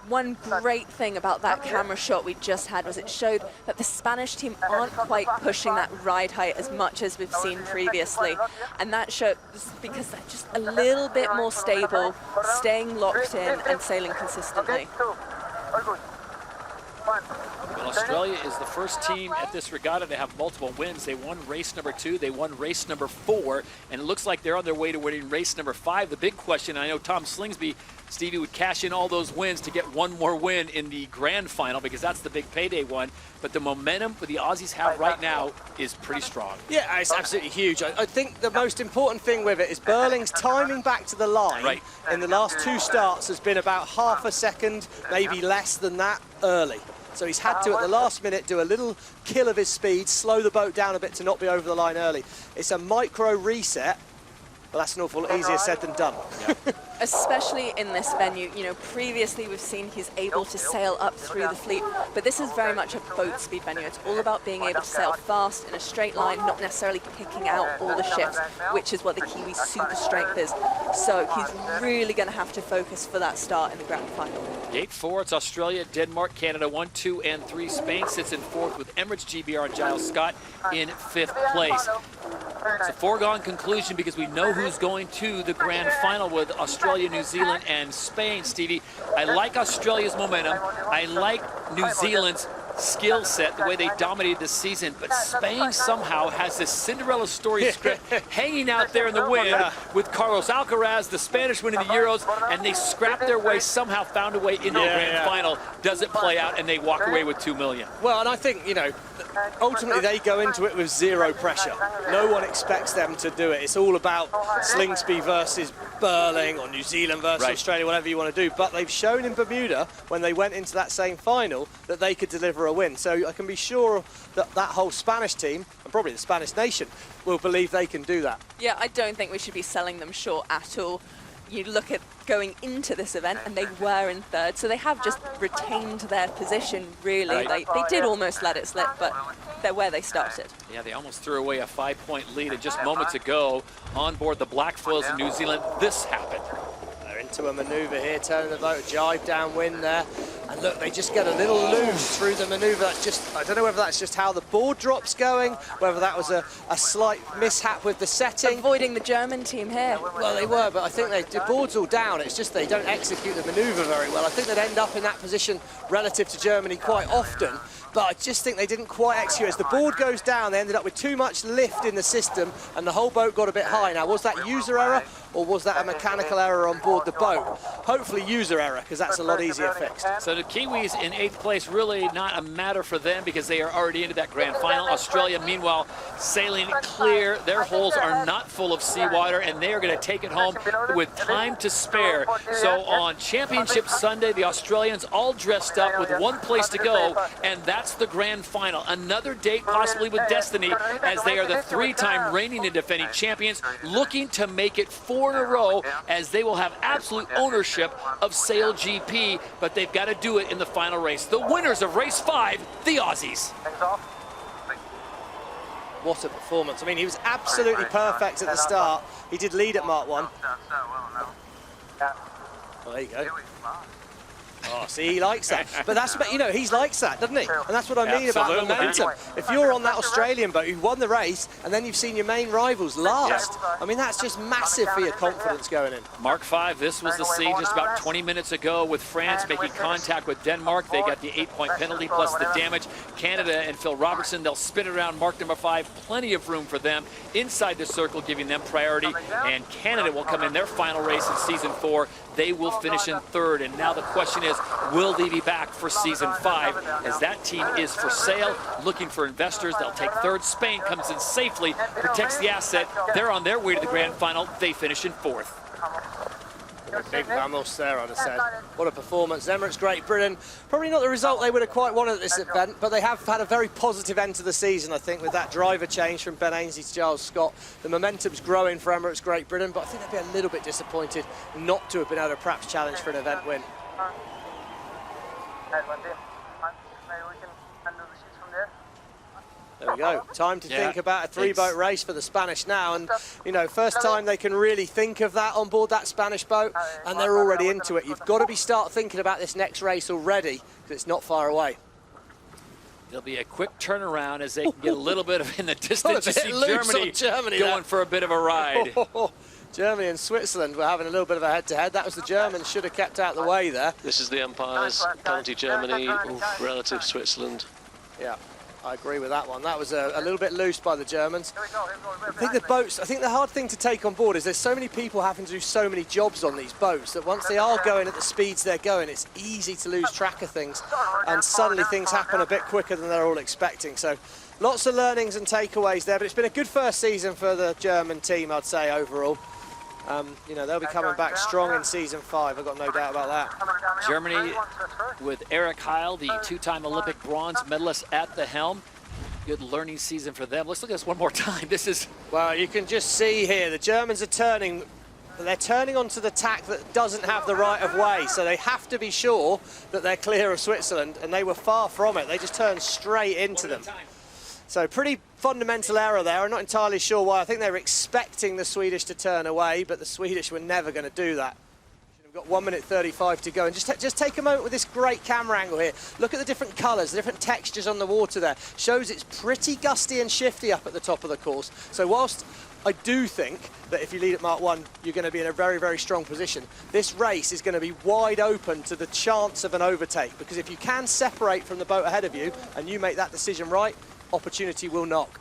One great thing about that camera shot we just had was it showed that the Spanish team aren't quite pushing that ride height as much as we've seen previously. And that shows because they're just a little bit more stable, staying locked in and sailing consistently. Well, Australia is the first team at this regatta to have multiple wins. They won race number 2, they won race number 4, and it looks like they're on their way to winning race number 5. The big question, I know Tom Slingsby, Stevie, would cash in all those wins to get one more win in the grand final because that's the big payday one. But the momentum that the Aussies have right now is pretty strong. Yeah, it's absolutely huge. I think the most important thing with it is Burling's timing back to the line in the last 2 starts has been about half a second, maybe less than that, early. So he's had to, at the last minute, do a little kill of his speed, slow the boat down a bit to not be over the line early. It's a micro reset, but that's an awful lot easier said than done. Yeah. Especially in this venue, you know, previously we've seen he's able to sail up through the fleet, but this is very much a boat speed venue. It's all about being able to sail fast in a straight line, not necessarily picking out all the shifts, which is what the Kiwi's super strength is. So he's really going to have to focus for that start in the grand final. Gate 4, it's Australia, Denmark, Canada 1, 2, and 3. Spain sits in 4th with Emirates, GBR, and Giles Scott in 5th place. It's a foregone conclusion because we know who's going to the grand final with Australia, New Zealand, and Spain, Stevie. I like Australia's momentum. I like New Zealand's skill set, the way they dominated this season, but Spain somehow has this Cinderella story script hanging out there in the wind with Carlos Alcaraz, the Spanish winning the Euros, and they scrapped their way, somehow found a way into the grand final. Does it play out and they walk away with $2 million? Well, and I think, you know, ultimately they go into it with zero pressure. No one expects them to do it. It's all about Slingsby versus Burling or New Zealand versus Australia, whatever you want to do. But they've shown in Bermuda, when they went into that same final, that they could deliver a win. So I can be sure that that whole Spanish team, and probably the Spanish nation, will believe they can do that. Yeah, I don't think we should be selling them short at all. You look at going into this event and they were in 3rd, so they have just retained their position, really. They did almost let it slip, but they're where they started. Yeah, they almost threw away a 5-point lead, and just moments ago, on board the Blackfoils in New Zealand, this happened. They're into a manoeuvre here, turning the boat, jive downwind there. And look, they just get a little loose through the manoeuvre. That's just, I don't know whether that's just how the board drop's going, whether that was a slight mishap with the setting. Avoiding the German team here. Well, they were, but I think the board's all down. It's just they don't execute the manoeuvre very well. I think they'd end up in that position relative to Germany quite often, but I just think they didn't quite execute. As the board goes down, they ended up with too much lift in the system, and the whole boat got a bit high. Now, was that user error, or was that a mechanical error on board the boat? Hopefully user error, because that's a lot easier fixed. So the Kiwis in 8th place, really not a matter for them because they are already into that grand final. Australia, meanwhile, sailing clear. Their holes are not full of seawater, and they are going to take it home with time to spare. So on Championship Sunday, the Australians all dressed up with 1 place to go, and that's the grand final. Another date possibly with destiny, as they are the 3-time reigning and defending champions, looking to make it 4 in a row, as they will have absolute ownership of SailGP, but they've got to do it in the final race. The winners of race 5, the Aussies. What a performance. I mean, he was absolutely perfect at the start. He did lead at Mark 1. Well, there you go. Oh, see, he likes that. But that's, you know, he likes that, doesn't he? And that's what I mean about momentum. If you're on that Australian boat, you've won the race, and then you've seen your main rivals last, I mean, that's just massive for your confidence going in. Mark 5, this was the scene just about 20 minutes ago with France making contact with Denmark. They got the 8-point penalty plus the damage. Canada and Phil Robertson, they'll spin it around mark number 5. Plenty of room for them inside the circle, giving them priority. And Canada will come in their final race in season 4. They will finish in 3rd. And now the question is, will they be back for season 5? As that team is for sale, looking for investors. They'll take 3rd. Spain comes in safely, protects the asset. They're on their way to the grand final. They finish in 4th. Big vamos there, I'd have said. What a performance. Emirates, Great Britain. Probably not the result they would have quite wanted at this event, but they have had a very positive end to the season, I think, with that driver change from Ben Ainsley to Giles Scott. The momentum's growing for Emirates, Great Britain, but I think they'd be a little bit disappointed not to have been able to perhaps challenge for an event win. There we go. Time to think about a 3-boat race for the Spanish now. And, you know, first time they can really think of that on board that Spanish boat, and they're already into it. You've got to start thinking about this next race already, because it's not far away. There'll be a quick turnaround as they can get a little bit of in the distance. You see Germany Germany going for a bit of a ride. Germany and Switzerland were having a little bit of a head-to-head. That was the Germans should have kept out the way there. This is the umpires. Penalty Germany, relative Switzerland. Yeah, I agree with that one. That was a little bit loose by the Germans. I think the boats, I think the hard thing to take on board is there's so many people having to do so many jobs on these boats that once they are going at the speeds they're going, it's easy to lose track of things, and suddenly things happen a bit quicker than they're all expecting. So lots of learnings and takeaways there, but it's been a good first season for the German team, I'd say, overall. You know, they'll be coming back strong in season 5, I've got no doubt about that. Germany with Eric Heil, the 2-time Olympic bronze medalist at the helm. Good learning season for them. Let's look at this one more time. This is... Well, you can just see here, the Germans are turning, they're turning onto the tack that doesn't have the right of way, so they have to be sure that they're clear of Switzerland, and they were far from it. They just turned straight into them. So pretty fundamental error there. I'm not entirely sure why. I think they were expecting the Swedish to turn away, but the Swedish were never going to do that. We've got 1 minute 35 to go, and just take a moment with this great camera angle here. Look at the different colours, the different textures on the water there. Shows it's pretty gusty and shifty up at the top of the course. So whilst I do think that if you lead at Mark 1, you're going to be in a very, very strong position, this race is going to be wide open to the chance of an overtake, because if you can separate from the boat ahead of you and you make that decision right, opportunity will knock.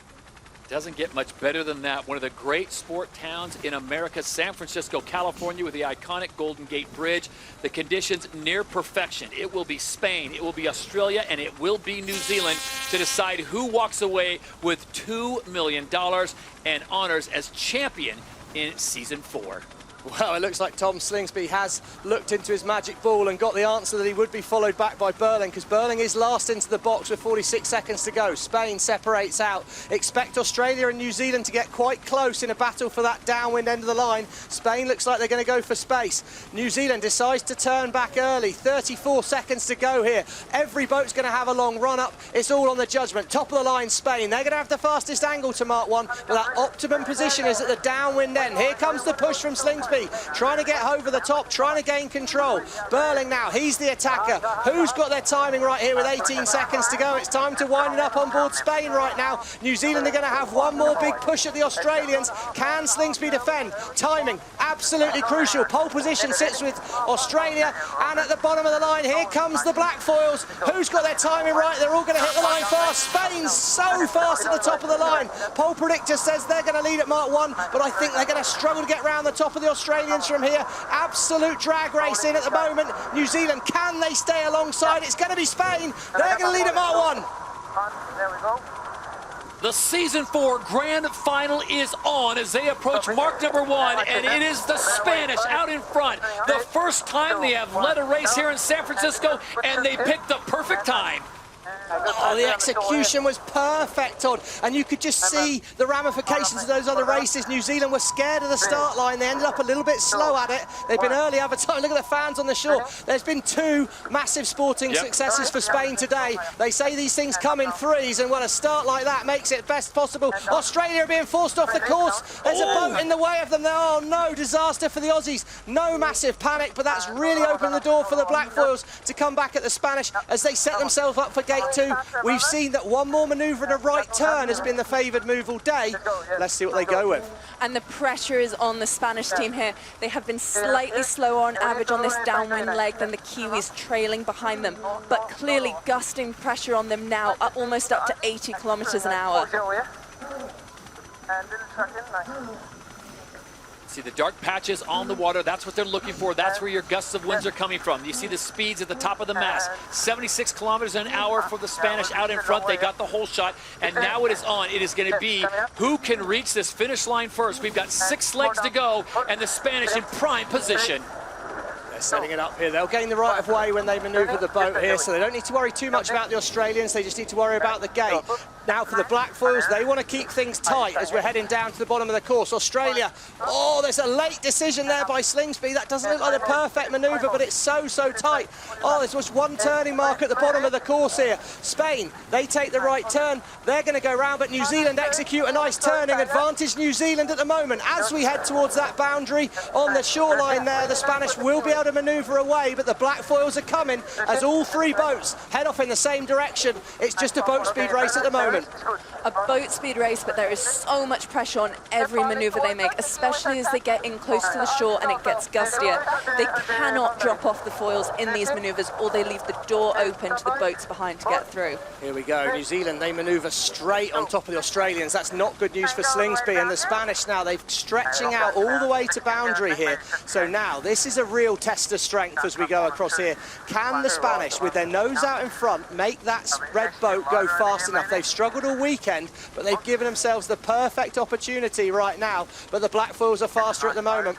Doesn't get much better than that. One of the great sport towns in America, San Francisco, California, with the iconic Golden Gate Bridge. The conditions near perfection. It will be Spain, it will be Australia, and it will be New Zealand to decide who walks away with $2 million and honors as champion in season 4. Well, it looks like Tom Slingsby has looked into his magic ball and got the answer that he would be followed back by Burling, because Burling is last into the box with 46 seconds to go. Spain separates out. Expect Australia and New Zealand to get quite close in a battle for that downwind end of the line. Spain looks like they're going to go for space. New Zealand decides to turn back early. 34 seconds to go here. Every boat's going to have a long run up. It's all on the judgment. Top of the line, Spain. They're going to have the fastest angle to Mark 1, but that optimum position is at the downwind end. Here comes the push from Slingsby. Trying to get over the top, trying to gain control. Burling now, he's the attacker. Who's got their timing right here with 18 seconds to go? It's time to wind it up on board Spain right now. New Zealand are going to have one more big push at the Australians. Can Slingsby defend? Timing, absolutely crucial. Pole position sits with Australia, and at the bottom of the line, here comes the black foils. Who's got their timing right? They're all going to hit the line fast. Spain's so fast at the top of the line. Pole predictor says they're going to lead at Mark 1, but I think they're going to struggle to get round the top of the Australians from here. Absolute drag race in at the moment. New Zealand, can they stay alongside? It's going to be Spain. They're going to lead at Mark 1. There we go. The season 4 grand final is on as they approach mark number 1, and it is the Spanish out in front. The first time they have led a race here in San Francisco, and they picked the perfect time. Oh, the execution was perfect, Todd, and you could just see the ramifications of those other races. New Zealand were scared of the start line. They ended up a little bit slow at it. They've been early over time. Look at the fans on the shore. There's been 2 massive sporting successes for Spain today. They say these things come in threes, and when a start like that makes it best possible. Australia are being forced off the course. There's a boat in the way of them. Oh no, disaster for the Aussies. No massive panic, but that's really opened the door for the black foils to come back at the Spanish as they set themselves up for gate 2. We've seen that one more manoeuvre and a right turn has been the favoured move all day. Let's see what they go with. And the pressure is on the Spanish team here. They have been slightly slower on average on this downwind leg than the Kiwis, trailing behind them, but clearly gusting pressure on them now, almost up to 80 kilometers an hour. See the dark patches on the water, that's what they're looking for. That's where your gusts of winds are coming from. You see the speeds at the top of the mast. 76 kilometers an hour for the Spanish out in front. They got the whole shot, and now it is on. It is going to be who can reach this finish line first. We've got 6 legs to go, and the Spanish in prime position. Setting it up here. They'll gain the right of way when they manoeuvre the boat here, so they don't need to worry too much about the Australians. They just need to worry about the gate. Now for the black foils, they want to keep things tight as we're heading down to the bottom of the course. Australia, oh, there's a late decision there by Slingsby. That doesn't look like a perfect manoeuvre, but it's so tight. Oh, there's just one turning mark at the bottom of the course here. Spain, they take the right turn. They're going to go round, but New Zealand execute a nice turning. Advantage New Zealand at the moment. As we head towards that boundary on the shoreline there, the Spanish will be able to to manoeuvre away, but the black foils are coming as all three boats head off in the same direction. It's just a boat speed race at the moment. A boat speed race, but there is so much pressure on every maneuver they make, especially as they get in close to the shore and it gets gustier. They cannot drop off the foils in these maneuvers, or they leave the door open to the boats behind to get through. Here we go. New Zealand, they manoeuvre straight on top of the Australians. That's not good news for Slingsby, and the Spanish now, they're stretching out all the way to boundary here. So now this is a real test of strength as we go across here. Can the Spanish, with their nose out in front, make that red boat go fast enough? They've struggled all weekend, but they've given themselves the perfect opportunity right now. But the black foils are faster at the moment.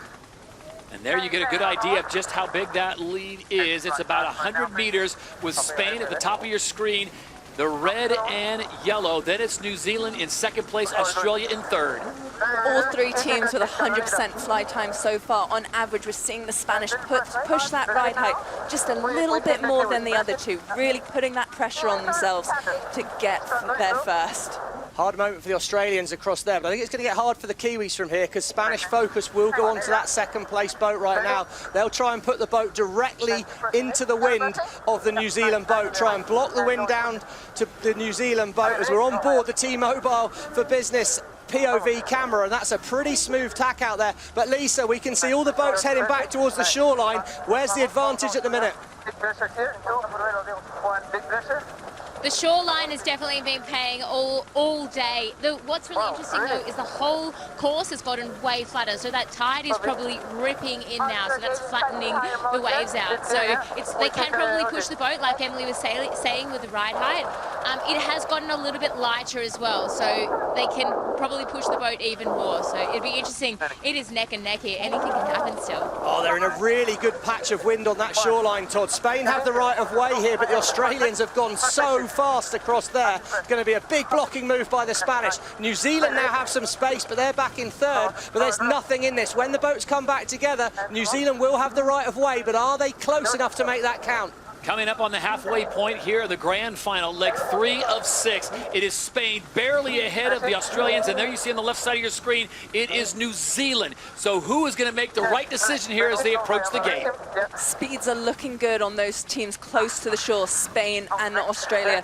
And there you get a good idea of just how big that lead is. It's about 100 meters with Spain at the top of your screen. The red and yellow. Then it's New Zealand in second place, Australia in third. All three teams with 100% fly time so far. On average, we're seeing the Spanish push that ride height just a little bit more than the other two, really putting that pressure on themselves to get there first. Hard moment for the Australians across there, but I think it's going to get hard for the Kiwis from here because Spanish focus will go onto that second place boat right now. They'll try and put the boat directly into the wind of the New Zealand boat, try and block the wind down to the New Zealand boat as we're on board the T-Mobile for Business POV camera, and that's a pretty smooth tack out there. But Lisa, we can see all the boats heading back towards the shoreline. Where's the advantage at the minute? The shoreline has definitely been paying all day. What's really interesting though is the whole course has gotten way flatter, so that tide is probably ripping in now, so that's flattening the waves out. So they can probably push the boat, like Emily was saying with the ride height. It has gotten a little bit lighter as well, so they can probably push the boat even more. So it'd be interesting. It is neck and neck here. Anything can happen still. Oh, they're in a really good patch of wind on that shoreline, Todd. Spain have the right of way here, but the Australians have gone so fast across there. It's going to be a big blocking move by the Spanish. New Zealand now have some space, but they're back in third, but there's nothing in this. When the boats come back together, New Zealand will have the right of way, but are they close enough to make that count? Coming up on the halfway point here, the grand final, leg 3 of 6. It is Spain barely ahead of the Australians, and there you see on the left side of your screen, it is New Zealand. So who is going to make the right decision here as they approach the gate? Speeds are looking good on those teams close to the shore, Spain and Australia.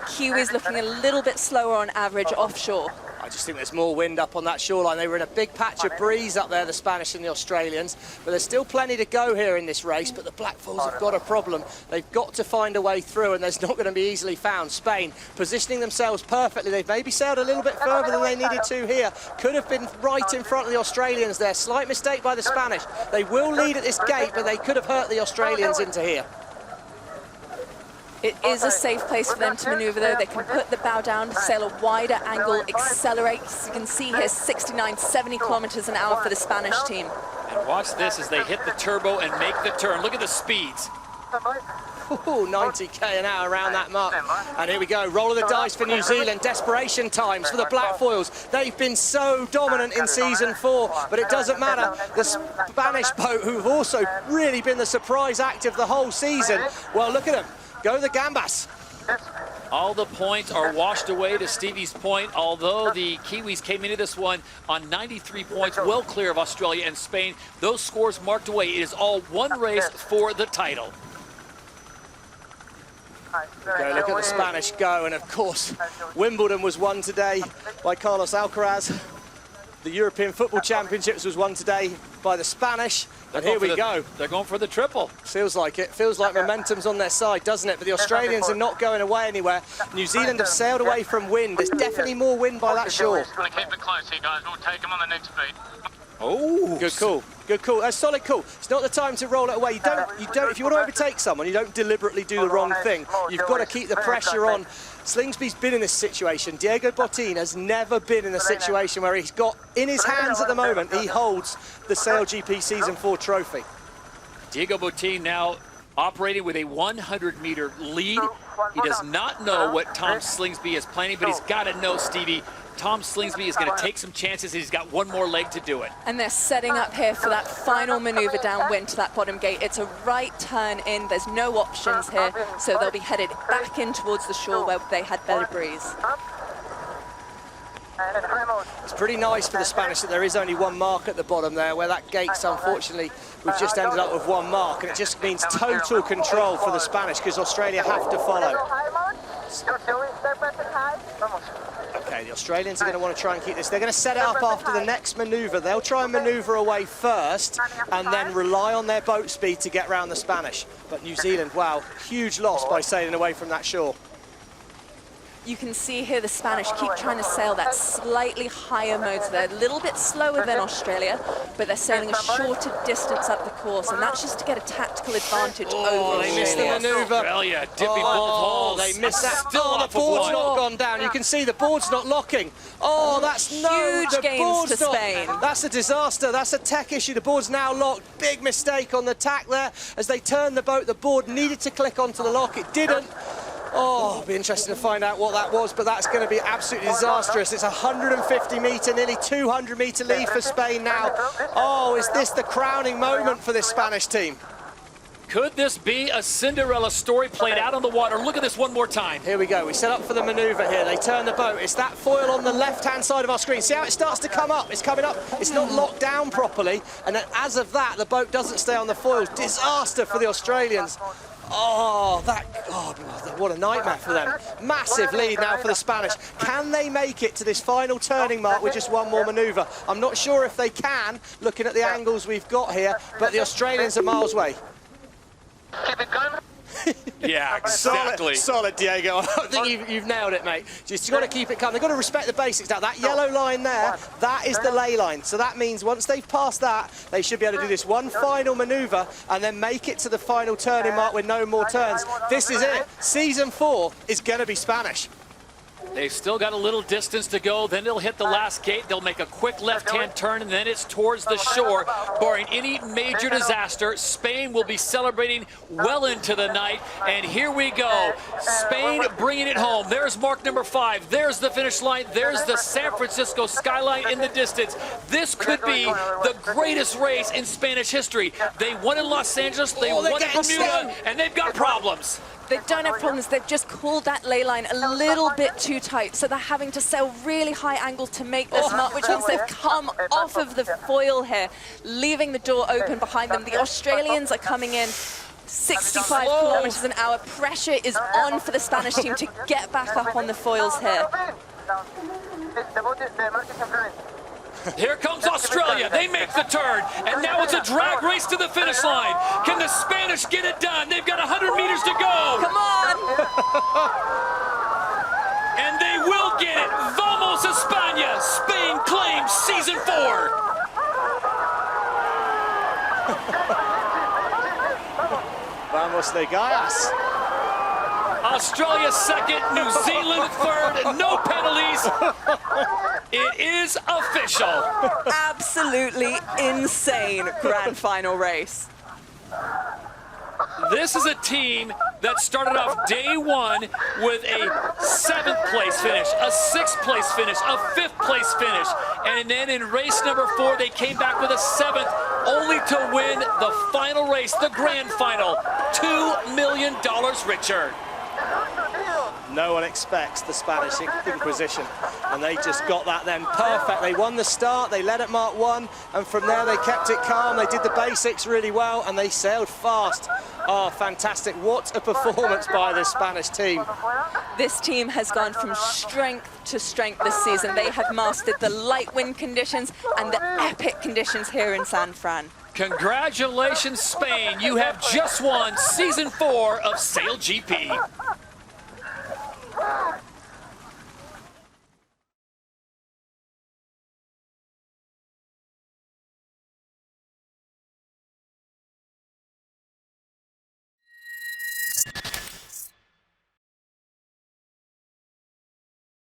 Kiwis looking a little bit slower on average offshore. I just think there's more wind up on that shoreline. They were in a big patch of breeze up there, the Spanish and the Australians, but there's still plenty to go here in this race, but the Black Foils have got a problem. They've got to find a way through, and there's not going to be easily found. Spain positioning themselves perfectly. They've maybe sailed a little bit further than they needed to here. Could have been right in front of the Australians there. Slight mistake by the Spanish. They will lead at this gate, but they could have hurt the Australians into here. It is a safe place for them to maneuver though. They can put the bow down, sail a wider angle, accelerate. As you can see here, 69, 70 kilometers an hour for the Spanish team. And watch this as they hit the turbo and make the turn. Look at the speeds. Ooh, 90k an hour around that mark. And here we go, roll of the dice for New Zealand. Desperation times for the Black Foils. They've been so dominant in season 4, but it doesn't matter. The Spanish boat, who've also really been the surprise act of the whole season, well, look at them. Go the Gambas. All the points are washed away to Stevie's point, although the Kiwis came into this one on 93 points, well clear of Australia and Spain. Those scores marked away. It is all one race for the title. Go, look at the Spanish go, and of course, Wimbledon was won today by Carlos Alcaraz. The European Football Championships was won today by the Spanish. And here we go. They're going for the triple. Feels like it. Feels like momentum's on their side, doesn't it? But the Australians are not going away anywhere. New Zealand have sailed away from wind. There's definitely more wind by that shore. Going to keep it close here, guys. We'll take them on the next beat. Oh, good call. Good call. That's solid call. It's not the time to roll it away. You don't. If you want to overtake someone, you don't deliberately do the wrong thing. You've got to keep the pressure on. Slingsby's been in this situation. Diego Botín has never been in a situation where he's got in his hands at the moment. He holds the SailGP Season 4 trophy. Diego Botín now operating with a 100-meter lead. He does not know what Tom Slingsby is planning, but he's got to know, Stevie, Tom Slingsby is going to take some chances, and he's got one more leg to do it. And they're setting up here for that final maneuver downwind to that bottom gate. It's a right turn in. There's no options here, so they'll be headed back in towards the shore where they had better breeze. It's pretty nice for the Spanish that there is only one mark at the bottom there, where that gate's unfortunately, we've just ended up with one mark, and it just means total control for the Spanish because Australia have to follow. Okay, the Australians are going to want to try and keep this. They're going to set it up after the next manoeuvre. They'll try and manoeuvre away first and then rely on their boat speed to get round the Spanish. But New Zealand, wow, huge loss by sailing away from that shore. You can see here the Spanish keep trying to sail that slightly higher mode. So they're a little bit slower than Australia, but they're sailing a shorter distance up the course, and that's just to get a tactical advantage over They missed the manoeuvre. Australia dipping both holes. They missed that. Still The board's not gone down. You can see the board's not locking. Oh, that's Huge gains to Spain. That's a disaster. That's a tech issue. The board's now locked. Big mistake on the tack there. As they turned the boat, the board needed to click onto the lock. It didn't. Oh, it'll be interesting to find out what that was, but that's going to be absolutely disastrous. It's a 150-metre, nearly 200-metre lead for Spain now. Oh, is this the crowning moment for this Spanish team? Could this be a Cinderella story played out on the water? Look at this one more time. Here we go. We set up for the manoeuvre here. They turn the boat. It's that foil on the left-hand side of our screen. See how it starts to come up? It's coming up. It's not locked down properly. And then as of that, the boat doesn't stay on the foils. Disaster for the Australians. Oh, what a nightmare for them. Massive lead now for the Spanish. Can they make it to this final turning mark with just one more manoeuvre? I'm not sure if they can, looking at the angles we've got here, but the Australians are miles away. Keep it going. Yeah, exactly. Solid, Diego. I think you've nailed it, mate. Just got to keep it calm. They've got to respect the basics now. That yellow line there, that is the ley line. So that means once they've passed that, they should be able to do this one final manoeuvre and then make it to the final turning mark with no more turns. This is it. Season 4 is going to be Spanish. They've still got a little distance to go. Then they'll hit the last gate. They'll make a quick left-hand turn, and then it's towards the shore. Barring any major disaster, Spain will be celebrating well into the night. And here we go. Spain bringing it home. There's mark number 5. There's the finish line. There's the San Francisco skyline in the distance. This could be the greatest race in Spanish history. They won in Los Angeles. They won in Bermuda, and they've got problems. They don't have problems. They've just called that ley line a little bit too tight, so they're having to sail really high angles to make this mark, which means they've come off of the foil here, leaving the door open behind them. The Australians are coming in 65 kilometers an hour. Pressure is on for the Spanish team to get back up on the foils here. Here comes Australia. They make the turn, and now it's a drag race to the finish line. Can the Spanish get it done? They've got 100 meters to go. Come on! And they will get it. Vamos España. Spain claims season 4. Vamos de Gallas. Australia second, New Zealand third, no penalties. It is official. Absolutely insane grand final race. This is a team that started off day 1 with a 7th place finish, a 6th place finish, a 5th place finish. And then in race number 4, they came back with a 7th, only to win the final race, the grand final, $2 million richer. No one expects the Spanish Inquisition, and they just got that then perfect. They won the start, they led at Mark 1, and from there they kept it calm. They did the basics really well, and they sailed fast. Oh, fantastic. What a performance by this Spanish team. This team has gone from strength to strength this season. They have mastered the light wind conditions and the epic conditions here in San Fran. Congratulations, Spain. You have just won season 4 of SailGP.